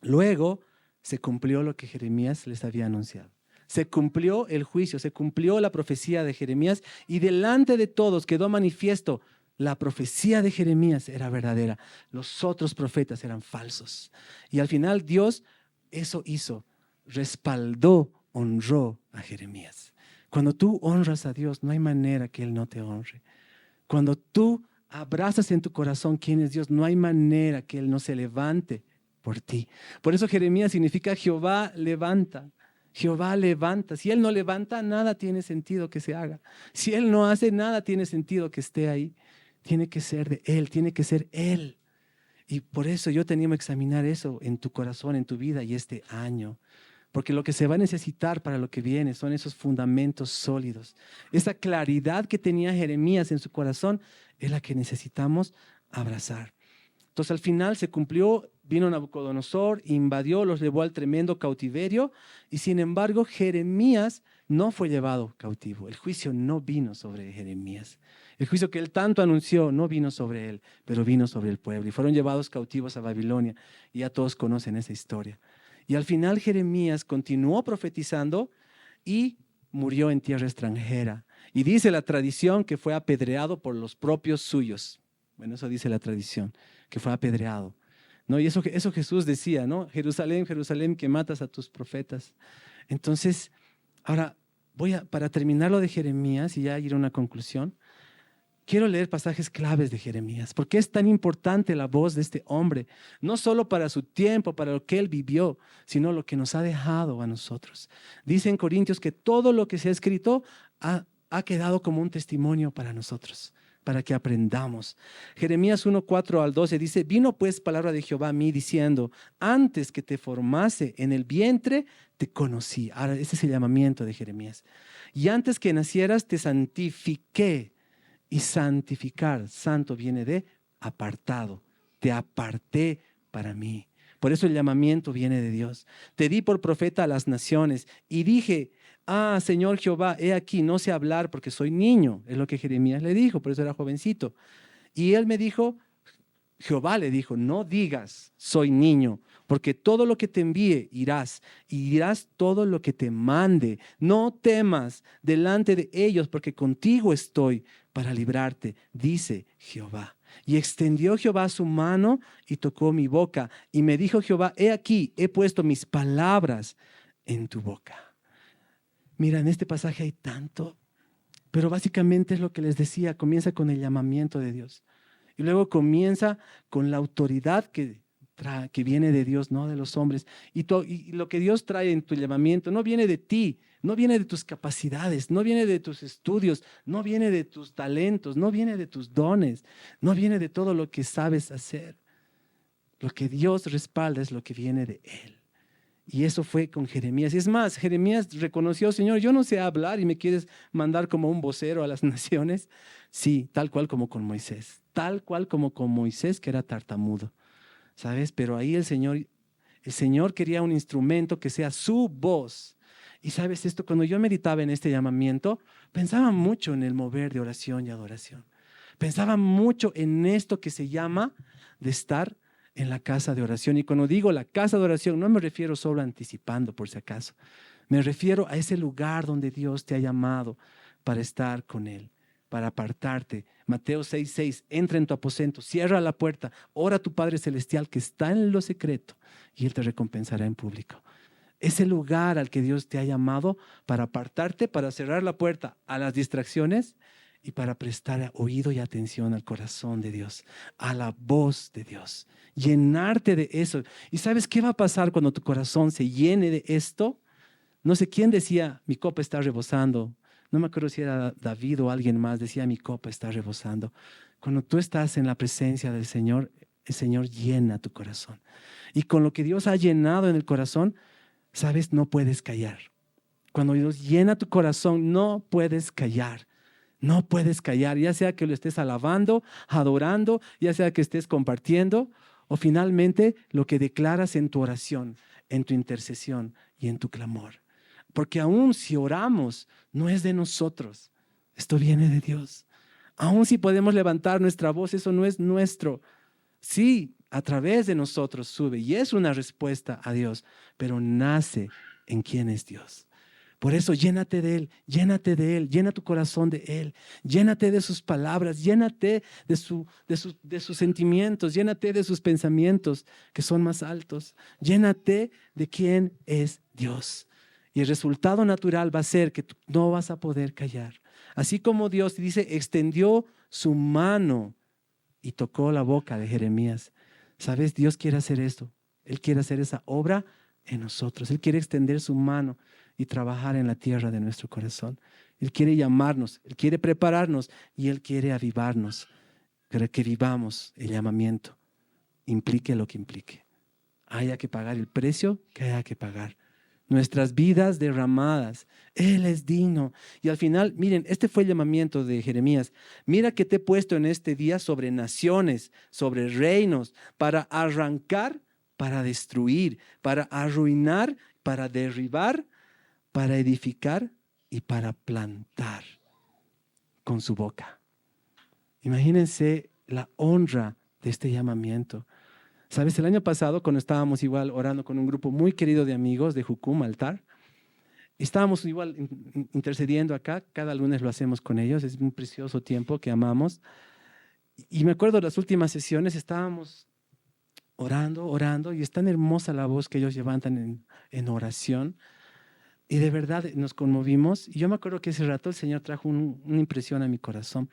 Luego se cumplió lo que Jeremías les había anunciado. Se cumplió el juicio, se cumplió la profecía de Jeremías y delante de todos quedó manifiesto: la profecía de Jeremías era verdadera, los otros profetas eran falsos. Y al final Dios eso hizo, respaldó, honró a Jeremías. Cuando tú honras a Dios, no hay manera que Él no te honre. Cuando tú abrazas en tu corazón quién es Dios, no hay manera que Él no se levante por ti. Por eso Jeremías significa Jehová levanta. Jehová levanta. Si Él no levanta, nada tiene sentido que se haga. Si Él no hace, nada tiene sentido que esté ahí. Tiene que ser de Él, tiene que ser Él. Y por eso yo tenía que examinar eso en tu corazón, en tu vida y este año. Porque lo que se va a necesitar para lo que viene son esos fundamentos sólidos. Esa claridad que tenía Jeremías en su corazón es la que necesitamos abrazar. Entonces al final se cumplió, vino Nabucodonosor, invadió, los llevó al tremendo cautiverio y sin embargo Jeremías no fue llevado cautivo. El juicio no vino sobre Jeremías. El juicio que él tanto anunció no vino sobre él, pero vino sobre el pueblo y fueron llevados cautivos a Babilonia. Y ya todos conocen esa historia. Y al final Jeremías continuó profetizando y murió en tierra extranjera. Y dice la tradición que fue apedreado por los propios suyos. Bueno, eso dice la tradición, que fue apedreado. ¿No? Y eso Jesús decía, ¿no? Jerusalén, Jerusalén, que matas a tus profetas. Entonces, ahora para terminar lo de Jeremías y ya ir a una conclusión, quiero leer pasajes claves de Jeremías. ¿Por qué es tan importante la voz de este hombre? No solo para su tiempo, para lo que él vivió, sino lo que nos ha dejado a nosotros. Dice en Corintios que todo lo que se ha escrito ha quedado como un testimonio para nosotros, para que aprendamos. Jeremías 1:4-12 dice: vino pues palabra de Jehová a mí diciendo: antes que te formase en el vientre, te conocí. Ahora, ese es el llamamiento de Jeremías. Y antes que nacieras, te santifiqué. Y santificar, santo viene de apartado. Te aparté para mí. Por eso el llamamiento viene de Dios. Te di por profeta a las naciones y dije: Señor Jehová, he aquí, no sé hablar porque soy niño. Es lo que Jeremías le dijo, por eso era jovencito. Y él me dijo, Jehová le dijo: no digas soy niño, porque todo lo que te envíe irás y dirás todo lo que te mande. No temas delante de ellos, porque contigo estoy para librarte, dice Jehová. Y extendió Jehová su mano y tocó mi boca. Y me dijo Jehová: he aquí, he puesto mis palabras en tu boca. Mira, en este pasaje hay tanto, pero básicamente es lo que les decía, comienza con el llamamiento de Dios. Y luego comienza con la autoridad que viene de Dios, no de los hombres. Y lo que Dios trae en tu llamamiento no viene de ti, no viene de tus capacidades, no viene de tus estudios, no viene de tus talentos, no viene de tus dones, no viene de todo lo que sabes hacer. Lo que Dios respalda es lo que viene de Él. Y eso fue con Jeremías. Y es más, Jeremías reconoció: Señor, yo no sé hablar y me quieres mandar como un vocero a las naciones. Sí, tal cual como con Moisés. Tal cual como con Moisés, que era tartamudo. ¿Sabes? Pero ahí el Señor quería un instrumento que sea su voz. Y sabes esto, cuando yo meditaba en este llamamiento, pensaba mucho en el mover de oración y adoración. Pensaba mucho en esto que se llama de estar en la casa de oración. Y cuando digo la casa de oración, no me refiero solo anticipando, por si acaso. Me refiero a ese lugar donde Dios te ha llamado para estar con Él, para apartarte. Mateo 6:6, entra en tu aposento, cierra la puerta, ora a tu Padre Celestial que está en lo secreto y Él te recompensará en público. Ese lugar al que Dios te ha llamado para apartarte, para cerrar la puerta a las distracciones y para prestar oído y atención al corazón de Dios, a la voz de Dios, llenarte de eso. ¿Y sabes qué va a pasar cuando tu corazón se llene de esto? No sé quién decía: mi copa está rebosando. No me acuerdo si era David o alguien más, decía: mi copa está rebosando. Cuando tú estás en la presencia del Señor, el Señor llena tu corazón. Y con lo que Dios ha llenado en el corazón, sabes, no puedes callar. Cuando Dios llena tu corazón, no puedes callar. No puedes callar, ya sea que lo estés alabando, adorando, ya sea que estés compartiendo, o finalmente lo que declaras en tu oración, en tu intercesión y en tu clamor. Porque aún si oramos, no es de nosotros, esto viene de Dios. Aún si podemos levantar nuestra voz, eso no es nuestro. Sí, a través de nosotros sube y es una respuesta a Dios, pero nace en quién es Dios. Por eso llénate de Él, llénate de Él, llena tu corazón de Él, llénate de sus palabras, llénate de sus sentimientos, llénate de sus pensamientos que son más altos, llénate de quién es Dios. Y el resultado natural va a ser que tú no vas a poder callar. Así como Dios dice, extendió su mano y tocó la boca de Jeremías. ¿Sabes? Dios quiere hacer esto. Él quiere hacer esa obra en nosotros. Él quiere extender su mano y trabajar en la tierra de nuestro corazón. Él quiere llamarnos, Él quiere prepararnos y Él quiere avivarnos para que vivamos el llamamiento, implique lo que implique. Haya que pagar el precio que haya que pagar. Nuestras vidas derramadas, Él es digno. Y al final, miren, este fue el llamamiento de Jeremías. Mira que te he puesto en este día sobre naciones, sobre reinos, para arrancar, para destruir, para arruinar, para derribar, para edificar y para plantar con su boca. Imagínense la honra de este llamamiento. ¿Sabes? El año pasado, cuando estábamos igual orando con un grupo muy querido de amigos de Jucum, Altar, estábamos igual intercediendo acá, cada lunes lo hacemos con ellos, es un precioso tiempo que amamos. Y me acuerdo de las últimas sesiones, estábamos orando, y es tan hermosa la voz que ellos levantan en oración. Y de verdad nos conmovimos. Y yo me acuerdo que ese rato el Señor trajo una impresión a mi corazón.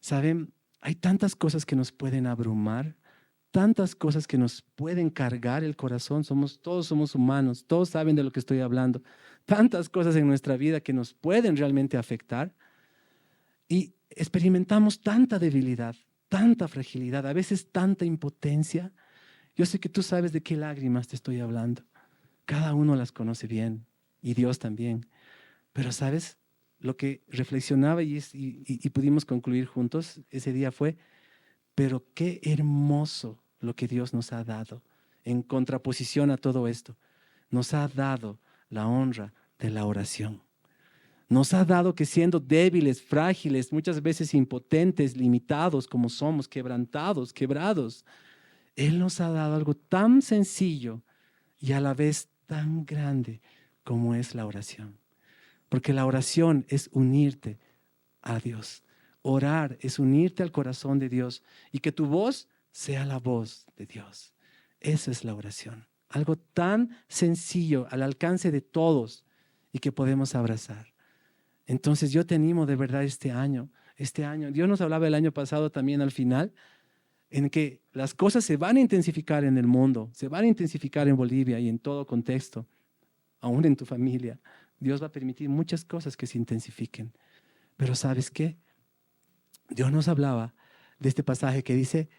¿Saben? Hay tantas cosas que nos pueden abrumar, tantas cosas que nos pueden cargar el corazón. Todos somos humanos, todos saben de lo que estoy hablando. Tantas cosas en nuestra vida que nos pueden realmente afectar. Y experimentamos tanta debilidad, tanta fragilidad, a veces tanta impotencia. Yo sé que tú sabes de qué lágrimas te estoy hablando. Cada uno las conoce bien. Y Dios también. Pero ¿sabes? Lo que reflexionaba y pudimos concluir juntos ese día fue, pero qué hermoso lo que Dios nos ha dado. En contraposición a todo esto, nos ha dado la honra de la oración. Nos ha dado que siendo débiles, frágiles, muchas veces impotentes, limitados como somos, quebrantados, quebrados, Él nos ha dado algo tan sencillo y a la vez tan grande como es la oración. Porque la oración es unirte a Dios. Orar es unirte al corazón de Dios y que tu voz sea la voz de Dios. Esa es la oración. Algo tan sencillo al alcance de todos y que podemos abrazar. Entonces yo te animo de verdad este año. Dios nos hablaba el año pasado también al final, en que las cosas se van a intensificar en el mundo, se van a intensificar en Bolivia y en todo contexto. Aún en tu familia, Dios va a permitir muchas cosas que se intensifiquen. Pero ¿sabes qué? Dios nos hablaba de este pasaje que dice,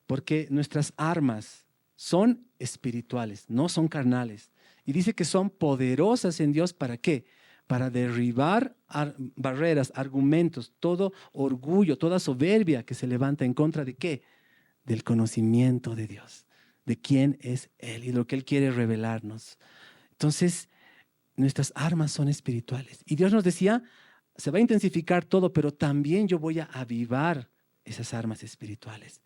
porque nuestras armas son espirituales, no son carnales. Y dice que son poderosas en Dios, ¿para qué? Para derribar barreras, argumentos, todo orgullo, toda soberbia que se levanta en contra de ¿qué? Del conocimiento de Dios, de quién es Él y lo que Él quiere revelarnos. Entonces, nuestras armas son espirituales. Y Dios nos decía, se va a intensificar todo, pero también yo voy a avivar esas armas espirituales.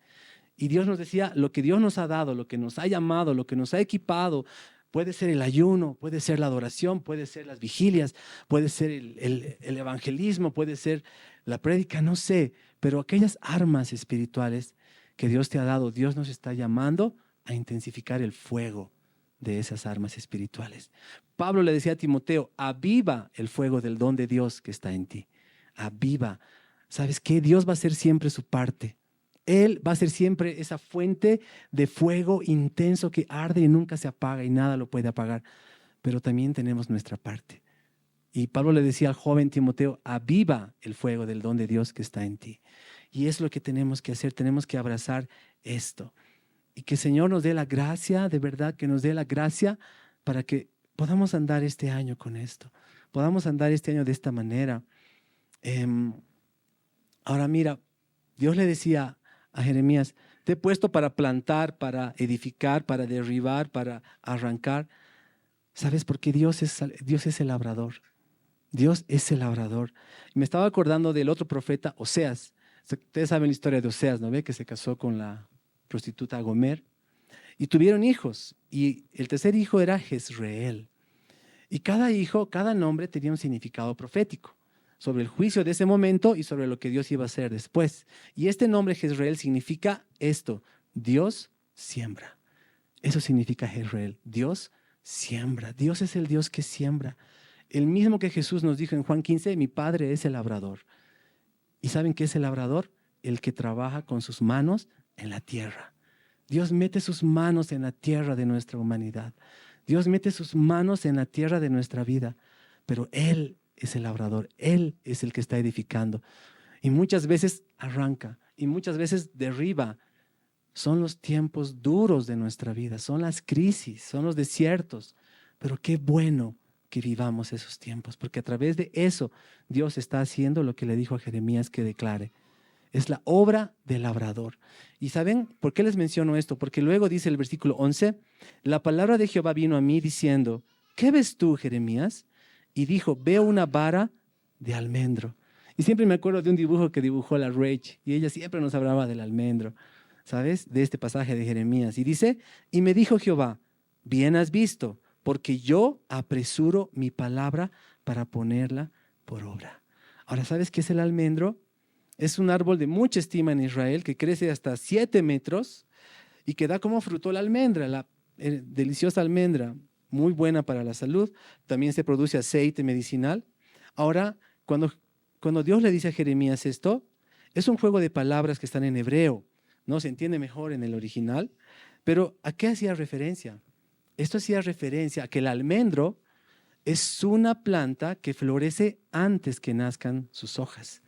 Y Dios nos decía, lo que Dios nos ha dado, lo que nos ha llamado, lo que nos ha equipado, puede ser el ayuno, puede ser la adoración, puede ser las vigilias, puede ser el evangelismo, puede ser la prédica, no sé, pero aquellas armas espirituales que Dios te ha dado, Dios nos está llamando a intensificar el fuego de esas armas espirituales. Pablo le decía a Timoteo, aviva el fuego del don de Dios que está en ti. Aviva. ¿Sabes qué? Dios va a hacer siempre su parte. Él va a ser siempre esa fuente de fuego intenso que arde y nunca se apaga y nada lo puede apagar. Pero también tenemos nuestra parte. Y Pablo le decía al joven Timoteo, aviva el fuego del don de Dios que está en ti. Y es lo que tenemos que hacer, tenemos que abrazar esto. Y que el Señor nos dé la gracia, de verdad que nos dé la gracia para que podamos andar este año con esto. Podamos andar este año de esta manera. Ahora mira, Dios le decía a Jeremías, te he puesto para plantar, para edificar, para derribar, para arrancar. ¿Sabes? Porque Dios es el labrador. Dios es el labrador. Me estaba acordando del otro profeta, Oseas. Ustedes saben la historia de Oseas, ¿no ve? Que se casó con la prostituta Gomer, y tuvieron hijos. Y el tercer hijo era Jezreel. Y cada hijo, cada nombre tenía un significado profético sobre el juicio de ese momento y sobre lo que Dios iba a hacer después. Y este nombre Jezreel significa esto: Dios siembra. Eso significa Jezreel, Dios siembra. Dios es el Dios que siembra. El mismo que Jesús nos dijo en Juan 15, mi Padre es el labrador. ¿Y saben qué es el labrador? El que trabaja con sus manos en la tierra. Dios mete sus manos en la tierra de nuestra humanidad. Dios mete sus manos en la tierra de nuestra vida. Pero Él es el labrador. Él es el que está edificando. Y muchas veces arranca y muchas veces derriba. Son los tiempos duros de nuestra vida. Son las crisis, son los desiertos. Pero qué bueno que vivamos esos tiempos, porque a través de eso Dios está haciendo lo que le dijo a Jeremías que declare. Es la obra del labrador. ¿Y saben por qué les menciono esto? Porque luego dice el versículo 11, la palabra de Jehová vino a mí diciendo, ¿qué ves tú, Jeremías? Y dijo, veo una vara de almendro. Y siempre me acuerdo de un dibujo que dibujó la Rach, y ella siempre nos hablaba del almendro, ¿sabes? De este pasaje de Jeremías. Y dice, y me dijo Jehová, bien has visto, porque yo apresuro mi palabra para ponerla por obra. Ahora, ¿sabes qué es el almendro? Es un árbol de mucha estima en Israel que crece hasta 7 metros y que da como fruto la almendra, la deliciosa almendra, muy buena para la salud. También se produce aceite medicinal. Ahora, cuando Dios le dice a Jeremías esto, es un juego de palabras que están en hebreo, ¿no? Se entiende mejor en el original, pero ¿a qué hacía referencia? Esto hacía referencia a que el almendro es una planta que florece antes que nazcan sus hojas.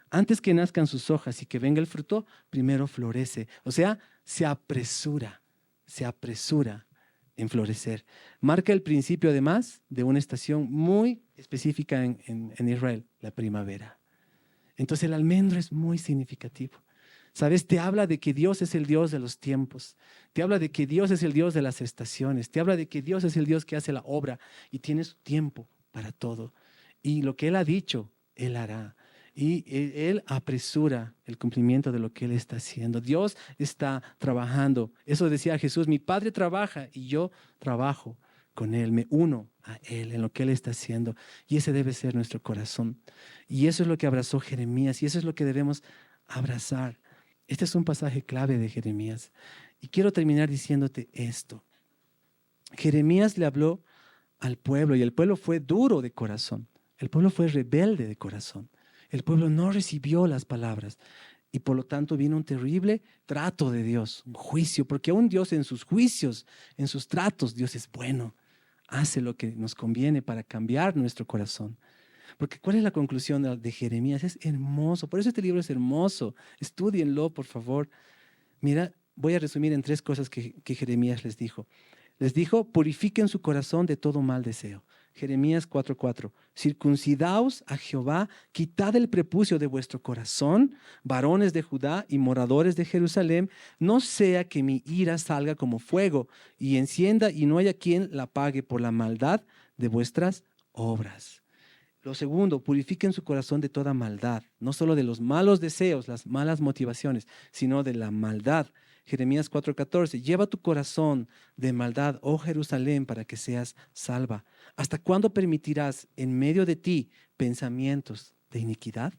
Antes que nazcan sus hojas y que venga el fruto, primero florece. O sea, se apresura en florecer. Marca el principio, además, de una estación muy específica en Israel, la primavera. Entonces el almendro es muy significativo. ¿Sabes? Te habla de que Dios es el Dios de los tiempos. Te habla de que Dios es el Dios de las estaciones. Te habla de que Dios es el Dios que hace la obra y tiene su tiempo para todo. Y lo que Él ha dicho, Él hará. Y Él apresura el cumplimiento de lo que Él está haciendo. Dios está trabajando. Eso decía Jesús, mi Padre trabaja y yo trabajo con Él, me uno a Él en lo que Él está haciendo. Y ese debe ser nuestro corazón. Y eso es lo que abrazó Jeremías y eso es lo que debemos abrazar. Este es un pasaje clave de Jeremías. Y quiero terminar diciéndote esto. Jeremías le habló al pueblo y el pueblo fue duro de corazón. El pueblo fue rebelde de corazón. El pueblo no recibió las palabras y por lo tanto vino un terrible trato de Dios, un juicio, porque aún Dios en sus juicios, en sus tratos, Dios es bueno. Hace lo que nos conviene para cambiar nuestro corazón. Porque ¿cuál es la conclusión de Jeremías? Es hermoso. Por eso este libro es hermoso. Estúdienlo, por favor. Mira, voy a resumir en 3 cosas que Jeremías les dijo. Les dijo, purifiquen su corazón de todo mal deseo. Jeremías 4:4. Circuncidaos a Jehová, quitad el prepucio de vuestro corazón, varones de Judá y moradores de Jerusalén, no sea que mi ira salga como fuego y encienda y no haya quien la pague por la maldad de vuestras obras. Lo segundo, purifiquen su corazón de toda maldad, no solo de los malos deseos, las malas motivaciones, sino de la maldad. Jeremías 4:14, lleva tu corazón de maldad, oh Jerusalén, para que seas salva. ¿Hasta cuándo permitirás en medio de ti pensamientos de iniquidad?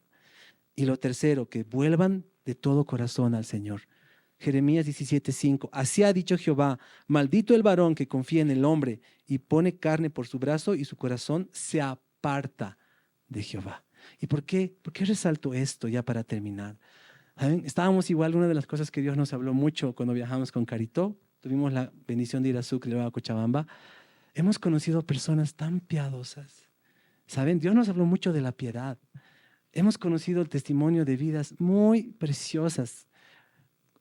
Y lo tercero, que vuelvan de todo corazón al Señor. Jeremías 17:5, así ha dicho Jehová, maldito el varón que confía en el hombre y pone carne por su brazo y su corazón se aparta de Jehová. ¿Y por qué resalto esto ya para terminar? ¿Saben? Estábamos igual, una de las cosas que Dios nos habló mucho cuando viajamos con Carito, tuvimos la bendición de ir a Sucre y luego a Cochabamba, hemos conocido personas tan piadosas. ¿Saben? Dios nos habló mucho de la piedad. Hemos conocido el testimonio de vidas muy preciosas,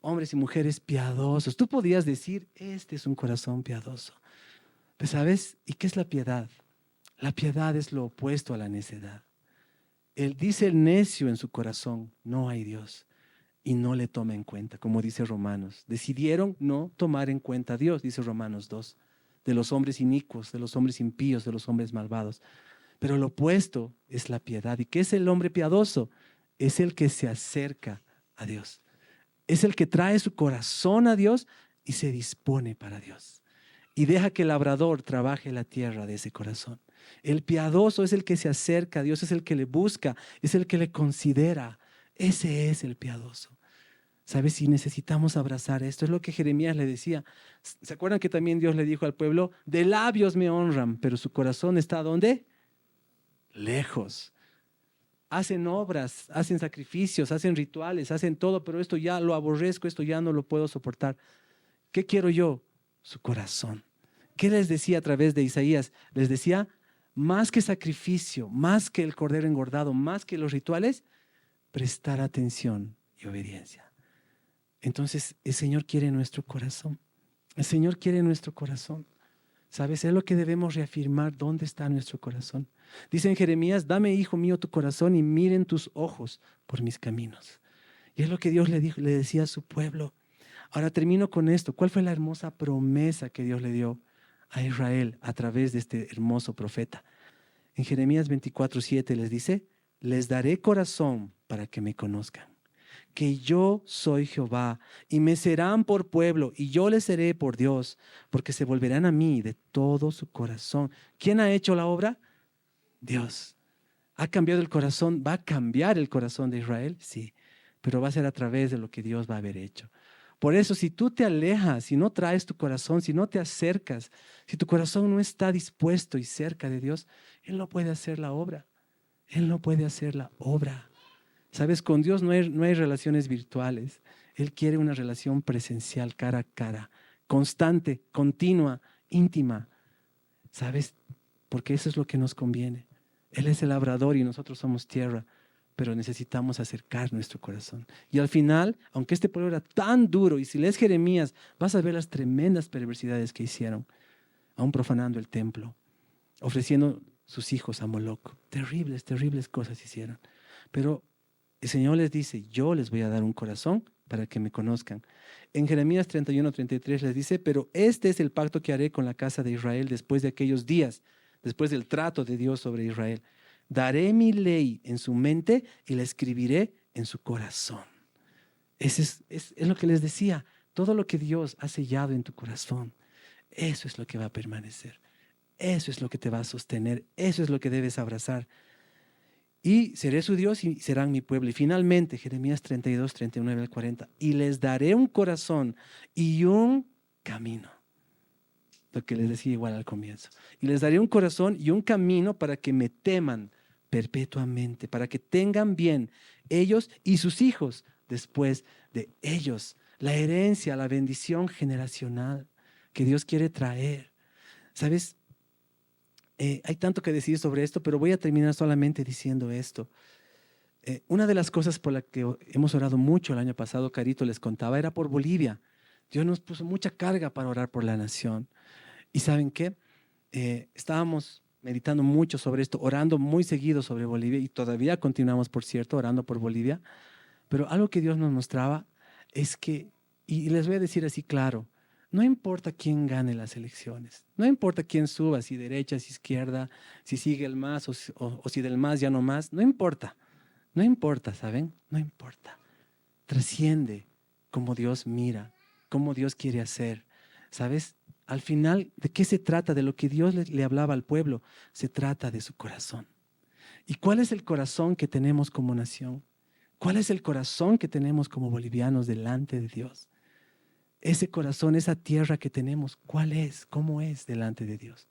hombres y mujeres piadosos. Tú podías decir, este es un corazón piadoso. Pero ¿sabes? ¿Y qué es la piedad? La piedad es lo opuesto a la necedad. Él dice el necio en su corazón, no hay Dios. Y no le toma en cuenta, como dice Romanos. Decidieron no tomar en cuenta a Dios, dice Romanos 2, de los hombres inicuos, de los hombres impíos, de los hombres malvados. Pero lo opuesto es la piedad. ¿Y qué es el hombre piadoso? Es el que se acerca a Dios. Es el que trae su corazón a Dios y se dispone para Dios. Y deja que el labrador trabaje la tierra de ese corazón. El piadoso es el que se acerca a Dios, es el que le busca, es el que le considera. Ese es el piadoso. ¿Sabes? Si necesitamos abrazar esto, es lo que Jeremías le decía. ¿Se acuerdan que también Dios le dijo al pueblo, de labios me honran, pero su corazón está ¿dónde? Lejos. Hacen obras, hacen sacrificios, hacen rituales, hacen todo, pero esto ya lo aborrezco, esto ya no lo puedo soportar. ¿Qué quiero yo? Su corazón. ¿Qué les decía a través de Isaías? Les decía, más que sacrificio, más que el cordero engordado, más que los rituales, prestar atención y obediencia. Entonces, el Señor quiere nuestro corazón. El Señor quiere nuestro corazón. ¿Sabes? Es lo que debemos reafirmar, dónde está nuestro corazón. Dice en Jeremías, dame, hijo mío, tu corazón y miren tus ojos por mis caminos. Y es lo que Dios le decía a su pueblo. Ahora termino con esto. ¿Cuál fue la hermosa promesa que Dios le dio a Israel a través de este hermoso profeta? En Jeremías 24:7 les dice, les daré corazón para que me conozcan, que yo soy Jehová, y me serán por pueblo, y yo les seré por Dios, porque se volverán a mí de todo su corazón. ¿Quién ha hecho la obra? Dios. ¿Ha cambiado el corazón? ¿Va a cambiar el corazón de Israel? Sí, pero va a ser a través de lo que Dios va a haber hecho. Por eso, si tú te alejas, si no traes tu corazón, si no te acercas, si tu corazón no está dispuesto y cerca de Dios, Él no puede hacer la obra. Él no puede hacer la obra. ¿Sabes? Con Dios no hay relaciones virtuales. Él quiere una relación presencial, cara a cara, constante, continua, íntima. ¿Sabes? Porque eso es lo que nos conviene. Él es el labrador y nosotros somos tierra, pero necesitamos acercar nuestro corazón. Y al final, aunque este pueblo era tan duro, y si lees Jeremías, vas a ver las tremendas perversidades que hicieron, aún profanando el templo, ofreciendo sus hijos a Moloc. Terribles, terribles cosas hicieron. Pero el Señor les dice, yo les voy a dar un corazón para que me conozcan. En Jeremías 31:33 les dice, pero este es el pacto que haré con la casa de Israel después de aquellos días, después del trato de Dios sobre Israel. Daré mi ley en su mente y la escribiré en su corazón. Es lo que les decía. Todo lo que Dios ha sellado en tu corazón, eso es lo que va a permanecer. Eso es lo que te va a sostener. Eso es lo que debes abrazar. Y seré su Dios y serán mi pueblo. Y finalmente, Jeremías 32:39-40. Y les daré un corazón y un camino. Lo que les decía igual al comienzo. Y les daré un corazón y un camino para que me teman perpetuamente, para que tengan bien ellos y sus hijos después de ellos. La herencia, la bendición generacional que Dios quiere traer. ¿Sabes? Hay tanto que decir sobre esto, pero voy a terminar solamente diciendo esto. Una de las cosas por la que hemos orado mucho el año pasado, Carito les contaba, era por Bolivia. Dios nos puso mucha carga para orar por la nación. ¿Y saben qué? Estábamos meditando mucho sobre esto, orando muy seguido sobre Bolivia y todavía continuamos, por cierto, orando por Bolivia. Pero algo que Dios nos mostraba es que, y les voy a decir así claro, no importa quién gane las elecciones, no importa quién suba, si derecha, si izquierda, si sigue el MAS o si del MAS ya no más, no importa, no importa, ¿saben? No importa. Trasciende cómo Dios mira, cómo Dios quiere hacer. ¿Sabes? Al final, ¿de qué se trata? De lo que Dios le hablaba al pueblo. Se trata de su corazón. ¿Y cuál es el corazón que tenemos como nación? ¿Cuál es el corazón que tenemos como bolivianos delante de Dios? Ese corazón, esa tierra que tenemos, ¿cuál es? ¿Cómo es delante de Dios?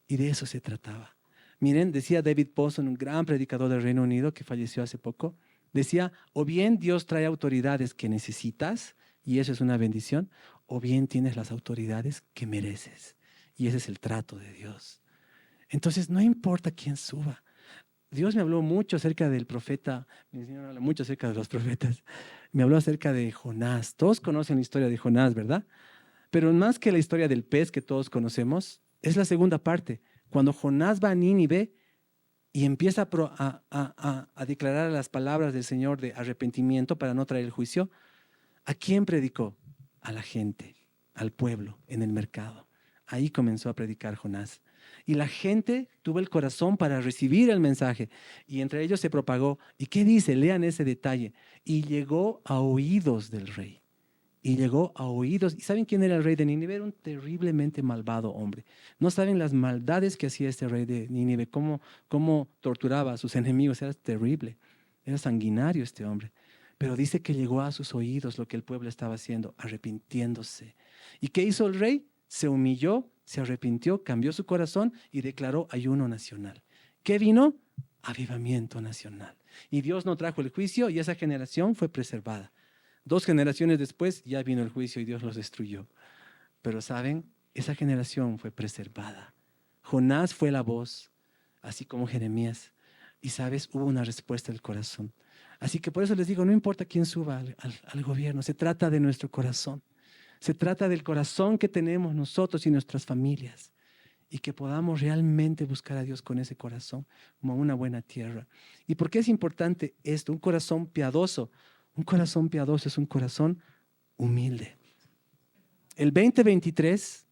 Y de eso se trataba. Miren, decía David Pawson, un gran predicador del Reino Unido que falleció hace poco, decía, o bien Dios trae autoridades que necesitas, y eso es una bendición, o bien tienes las autoridades que mereces. Y ese es el trato de Dios. Entonces, no importa quién suba. Dios me habló mucho acerca del profeta, mi Señor habla mucho acerca de los profetas. Me habló acerca de Jonás. Todos conocen la historia de Jonás, ¿verdad? Pero más que la historia del pez que todos conocemos, es la segunda parte. Cuando Jonás va a Nínive y empieza a declarar las palabras del Señor de arrepentimiento para no traer el juicio, ¿a quién predicó? A la gente, al pueblo, en el mercado. Ahí comenzó a predicar Jonás. Y la gente tuvo el corazón para recibir el mensaje y entre ellos se propagó. ¿Y qué dice? Lean ese detalle. Y llegó a oídos del rey. Y llegó a oídos. ¿Y saben quién era el rey de Nínive? Era un terriblemente malvado hombre. No saben las maldades que hacía este rey de Nínive, cómo torturaba a sus enemigos. Era terrible. Era sanguinario este hombre. Pero dice que llegó a sus oídos lo que el pueblo estaba haciendo, arrepintiéndose. ¿Y qué hizo el rey? Se humilló, se arrepintió, cambió su corazón y declaró ayuno nacional. ¿Qué vino? Avivamiento nacional. Y Dios no trajo el juicio y esa generación fue preservada. 2 generaciones después ya vino el juicio y Dios los destruyó. Pero saben, esa generación fue preservada. Jonás fue la voz, así como Jeremías. Y sabes, hubo una respuesta del corazón. Así que por eso les digo, no importa quién suba al gobierno, se trata de nuestro corazón. Se trata del corazón que tenemos nosotros y nuestras familias. Y que podamos realmente buscar a Dios con ese corazón, como una buena tierra. ¿Y por qué es importante esto? Un corazón piadoso. Un corazón piadoso es un corazón humilde. El 2023,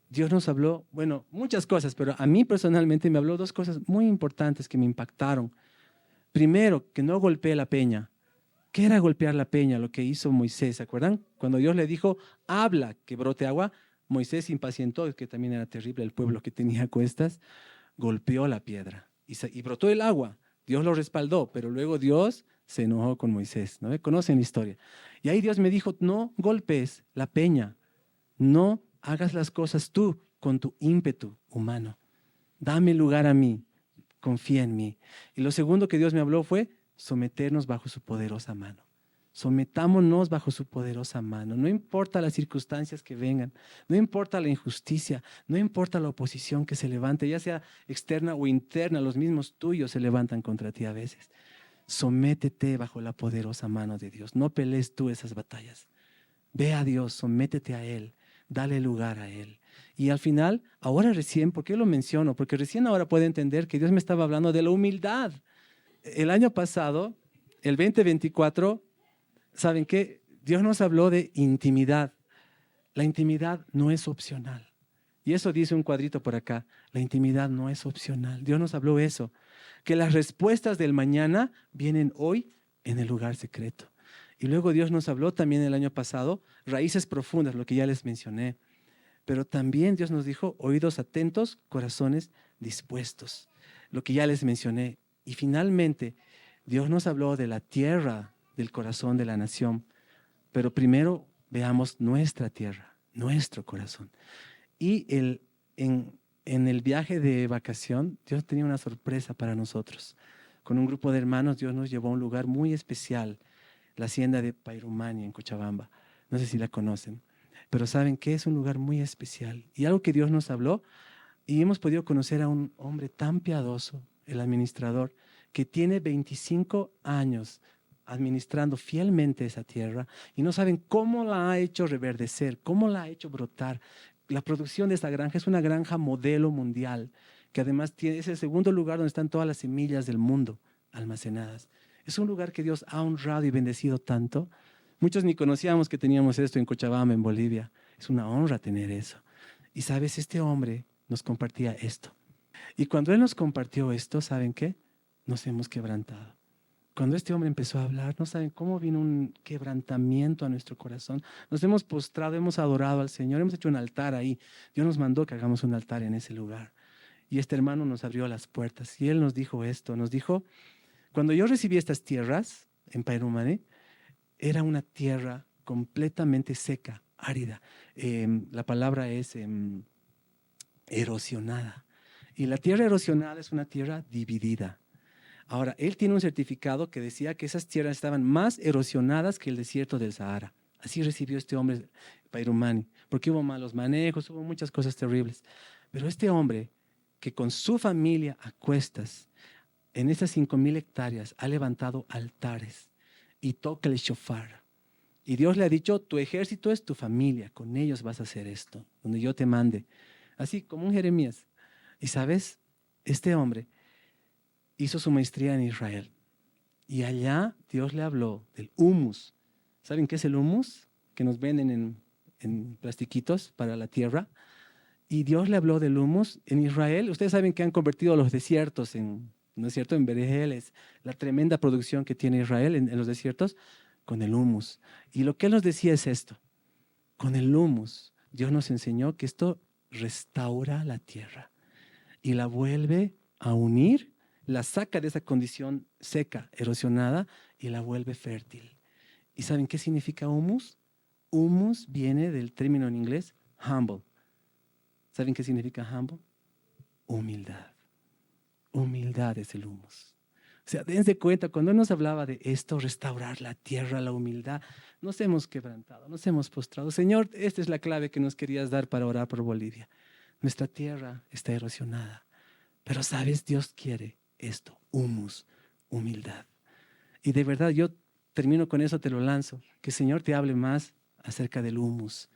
Dios nos habló, bueno, muchas cosas, pero a mí personalmente me habló 2 cosas muy importantes que me impactaron. Primero, que no golpee la peña. ¿Qué era golpear la peña? Lo que hizo Moisés, ¿se acuerdan? Cuando Dios le dijo, habla, que brote agua, Moisés se impacientó, que también era terrible el pueblo que tenía a cuestas, golpeó la piedra y brotó el agua. Dios lo respaldó, pero luego Dios se enojó con Moisés, ¿no? ¿Conocen la historia? Y ahí Dios me dijo, no golpes la peña, no hagas las cosas tú con tu ímpetu humano. Dame lugar a mí, confía en mí. Y lo segundo que Dios me habló fue someternos bajo su poderosa mano. Sometámonos bajo su poderosa mano. No importa las circunstancias que vengan, no importa la injusticia, no importa la oposición que se levante, ya sea externa o interna, los mismos tuyos se levantan contra ti a veces. Sométete bajo la poderosa mano de Dios. No pelees tú esas batallas. Ve a Dios, sométete a Él, dale lugar a Él. Y al final, ahora recién, ¿por qué lo menciono? Porque recién ahora puedo entender que Dios me estaba hablando de la humildad. El año pasado, el 2024, ¿saben qué? Dios nos habló de intimidad. La intimidad no es opcional. Y eso dice un cuadrito por acá. La intimidad no es opcional. Dios nos habló eso. Que las respuestas del mañana vienen hoy en el lugar secreto. Y luego Dios nos habló también el año pasado, raíces profundas, lo que ya les mencioné. Pero también Dios nos dijo, oídos atentos, corazones dispuestos, lo que ya les mencioné. Y finalmente, Dios nos habló de la tierra, del corazón de la nación. Pero primero veamos nuestra tierra, nuestro corazón. Y en el viaje de vacación, Dios tenía una sorpresa para nosotros. Con un grupo de hermanos, Dios nos llevó a un lugar muy especial, la hacienda de Pairumani en Cochabamba. No sé si la conocen, pero saben que es un lugar muy especial. Y algo que Dios nos habló, y hemos podido conocer a un hombre tan piadoso, el administrador, que tiene 25 años administrando fielmente esa tierra y no saben cómo la ha hecho reverdecer, cómo la ha hecho brotar. La producción de esta granja es una granja modelo mundial, que además es el segundo lugar donde están todas las semillas del mundo almacenadas. Es un lugar que Dios ha honrado y bendecido tanto. Muchos ni conocíamos que teníamos esto en Cochabamba, en Bolivia. Es una honra tener eso. Y sabes, este hombre nos compartía esto. Y cuando él nos compartió esto, ¿saben qué? Nos hemos quebrantado. Cuando este hombre empezó a hablar, no saben cómo vino un quebrantamiento a nuestro corazón. Nos hemos postrado, hemos adorado al Señor, hemos hecho un altar ahí. Dios nos mandó que hagamos un altar en ese lugar. Y este hermano nos abrió las puertas y él nos dijo esto, nos dijo, cuando yo recibí estas tierras en Pairumani, era una tierra completamente seca, árida. La palabra es erosionada. Y la tierra erosionada es una tierra dividida. Ahora, él tiene un certificado que decía que esas tierras estaban más erosionadas que el desierto del Sahara. Así recibió este hombre, Pairumani, porque hubo malos manejos, hubo muchas cosas terribles. Pero este hombre, que con su familia a cuestas, en esas 5,000 hectáreas, ha levantado altares y toca el shofar. Y Dios le ha dicho, tu ejército es tu familia, con ellos vas a hacer esto, donde yo te mande. Así como un Jeremías. Y sabes, este hombre hizo su maestría en Israel. Y allá Dios le habló del humus. ¿Saben qué es el humus? Que nos venden en plastiquitos para la tierra. Y Dios le habló del humus en Israel. Ustedes saben que han convertido los desiertos ¿no es cierto? En verejeles. La tremenda producción que tiene Israel en los desiertos con el humus. Y lo que Él nos decía es esto. Con el humus, Dios nos enseñó que esto restaura la tierra y la vuelve a unir, la saca de esa condición seca, erosionada, y la vuelve fértil. ¿Y saben qué significa humus? Humus viene del término en inglés humble. ¿Saben qué significa humble? Humildad. Humildad es el humus. O sea, dense cuenta, cuando nos hablaba de esto, restaurar la tierra, la humildad, nos hemos quebrantado, nos hemos postrado. Señor, esta es la clave que nos querías dar para orar por Bolivia. Nuestra tierra está erosionada, pero sabes, Dios quiere esto, humus, humildad. Y de verdad, yo termino con eso, te lo lanzo, que el Señor te hable más acerca del humus,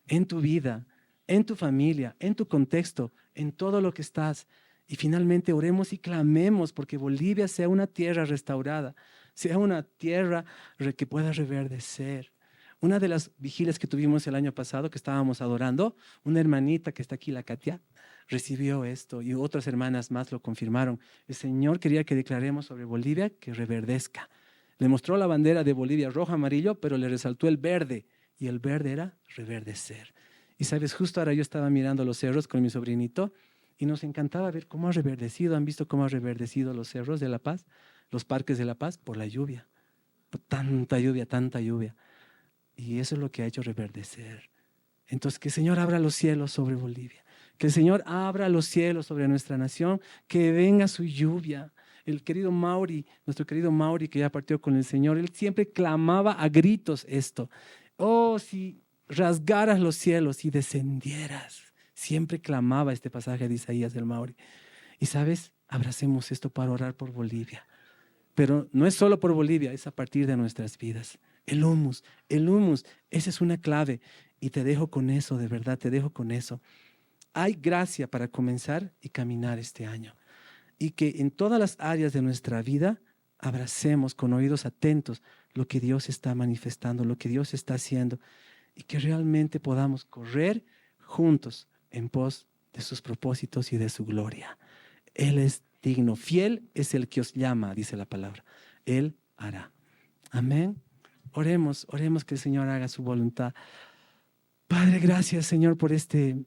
en tu vida, en tu familia, en tu contexto, en todo lo que estás. Y finalmente oremos y clamemos porque Bolivia sea una tierra restaurada, sea una tierra que pueda reverdecer. Una de las vigilias que tuvimos el año pasado, que estábamos adorando, una hermanita que está aquí, la Katia, recibió esto y otras hermanas más lo confirmaron. El Señor quería que declaremos sobre Bolivia que reverdezca. Le mostró la bandera de Bolivia rojo, amarillo, pero le resaltó el verde y el verde era reverdecer. Y sabes, justo ahora yo estaba mirando los cerros con mi sobrinito y nos encantaba ver cómo ha reverdecido. ¿Han visto cómo ha reverdecido los cerros de La Paz, los parques de La Paz? Por la lluvia. Por tanta lluvia, tanta lluvia. Y eso es lo que ha hecho reverdecer. Entonces, que el Señor abra los cielos sobre Bolivia. Que el Señor abra los cielos sobre nuestra nación. Que venga su lluvia. El querido Mauri, nuestro querido Mauri, que ya partió con el Señor, él siempre clamaba a gritos esto. Oh, si rasgaras los cielos y descendieras. Siempre clamaba este pasaje de Isaías del Mauri. Y sabes, abracemos esto para orar por Bolivia. Pero no es solo por Bolivia, es a partir de nuestras vidas. El humus, esa es una clave. Y te dejo con eso, de verdad, te dejo con eso. Hay gracia para comenzar y caminar este año. Y que en todas las áreas de nuestra vida abracemos con oídos atentos lo que Dios está manifestando, lo que Dios está haciendo. Y que realmente podamos correr juntos en pos de sus propósitos y de su gloria. Él es digno. Fiel es el que os llama, dice la palabra. Él hará. Amén. Oremos que el Señor haga su voluntad. Padre, gracias, Señor, por este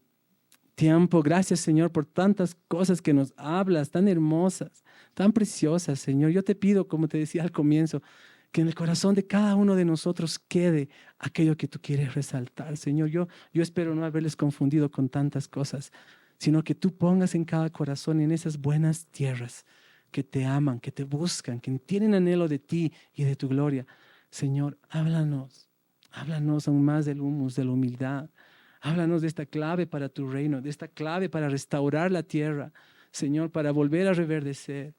tiempo. Gracias, Señor, por tantas cosas que nos hablas, tan hermosas, tan preciosas, Señor. Yo te pido, como te decía al comienzo, que en el corazón de cada uno de nosotros quede aquello que tú quieres resaltar, Señor. Yo espero no haberles confundido con tantas cosas, sino que tú pongas en cada corazón, en esas buenas tierras que te aman, que te buscan, que tienen anhelo de ti y de tu gloria. Señor, háblanos aún más del humus, de la humildad. Háblanos de esta clave para tu reino, de esta clave para restaurar la tierra, Señor, para volver a reverdecer.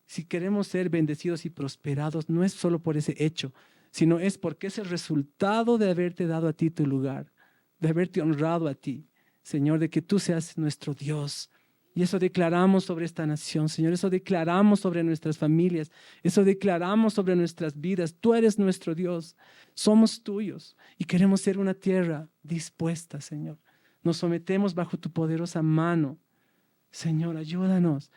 Si queremos ser bendecidos y prosperados, no es solo por ese hecho, sino es porque es el resultado de haberte dado a ti tu lugar, de haberte honrado a ti, Señor, de que tú seas nuestro Dios. Y eso declaramos sobre esta nación, Señor, eso declaramos sobre nuestras familias, eso declaramos sobre nuestras vidas. Tú eres nuestro Dios, somos tuyos y queremos ser una tierra dispuesta, Señor. Nos sometemos bajo tu poderosa mano. Señor, ayúdanos.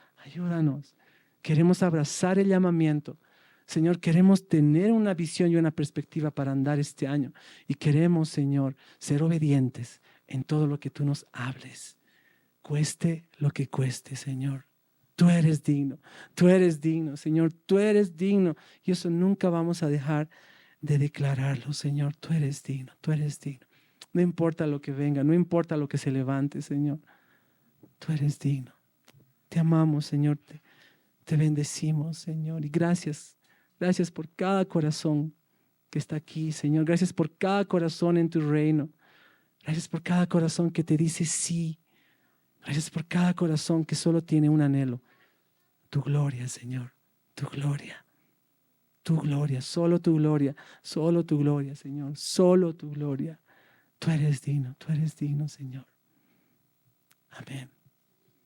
Queremos abrazar el llamamiento. Señor, queremos tener una visión y una perspectiva para andar este año. Y queremos, Señor, ser obedientes en todo lo que tú nos hables. Cueste lo que cueste, Señor. Tú eres digno, Señor, tú eres digno. Y eso nunca vamos a dejar de declararlo, Señor. Tú eres digno. No importa lo que venga, no importa lo que se levante, Señor. Tú eres digno. Te amamos, Señor. Te bendecimos, Señor. Y gracias por cada corazón que está aquí, Señor. Gracias por cada corazón en tu reino. Gracias por cada corazón que te dice sí. Gracias por cada corazón que solo tiene un anhelo. Tu gloria, Señor. Tu gloria. Tu gloria. Solo tu gloria, Señor. Solo tu gloria. Tú eres digno, Señor. Amén.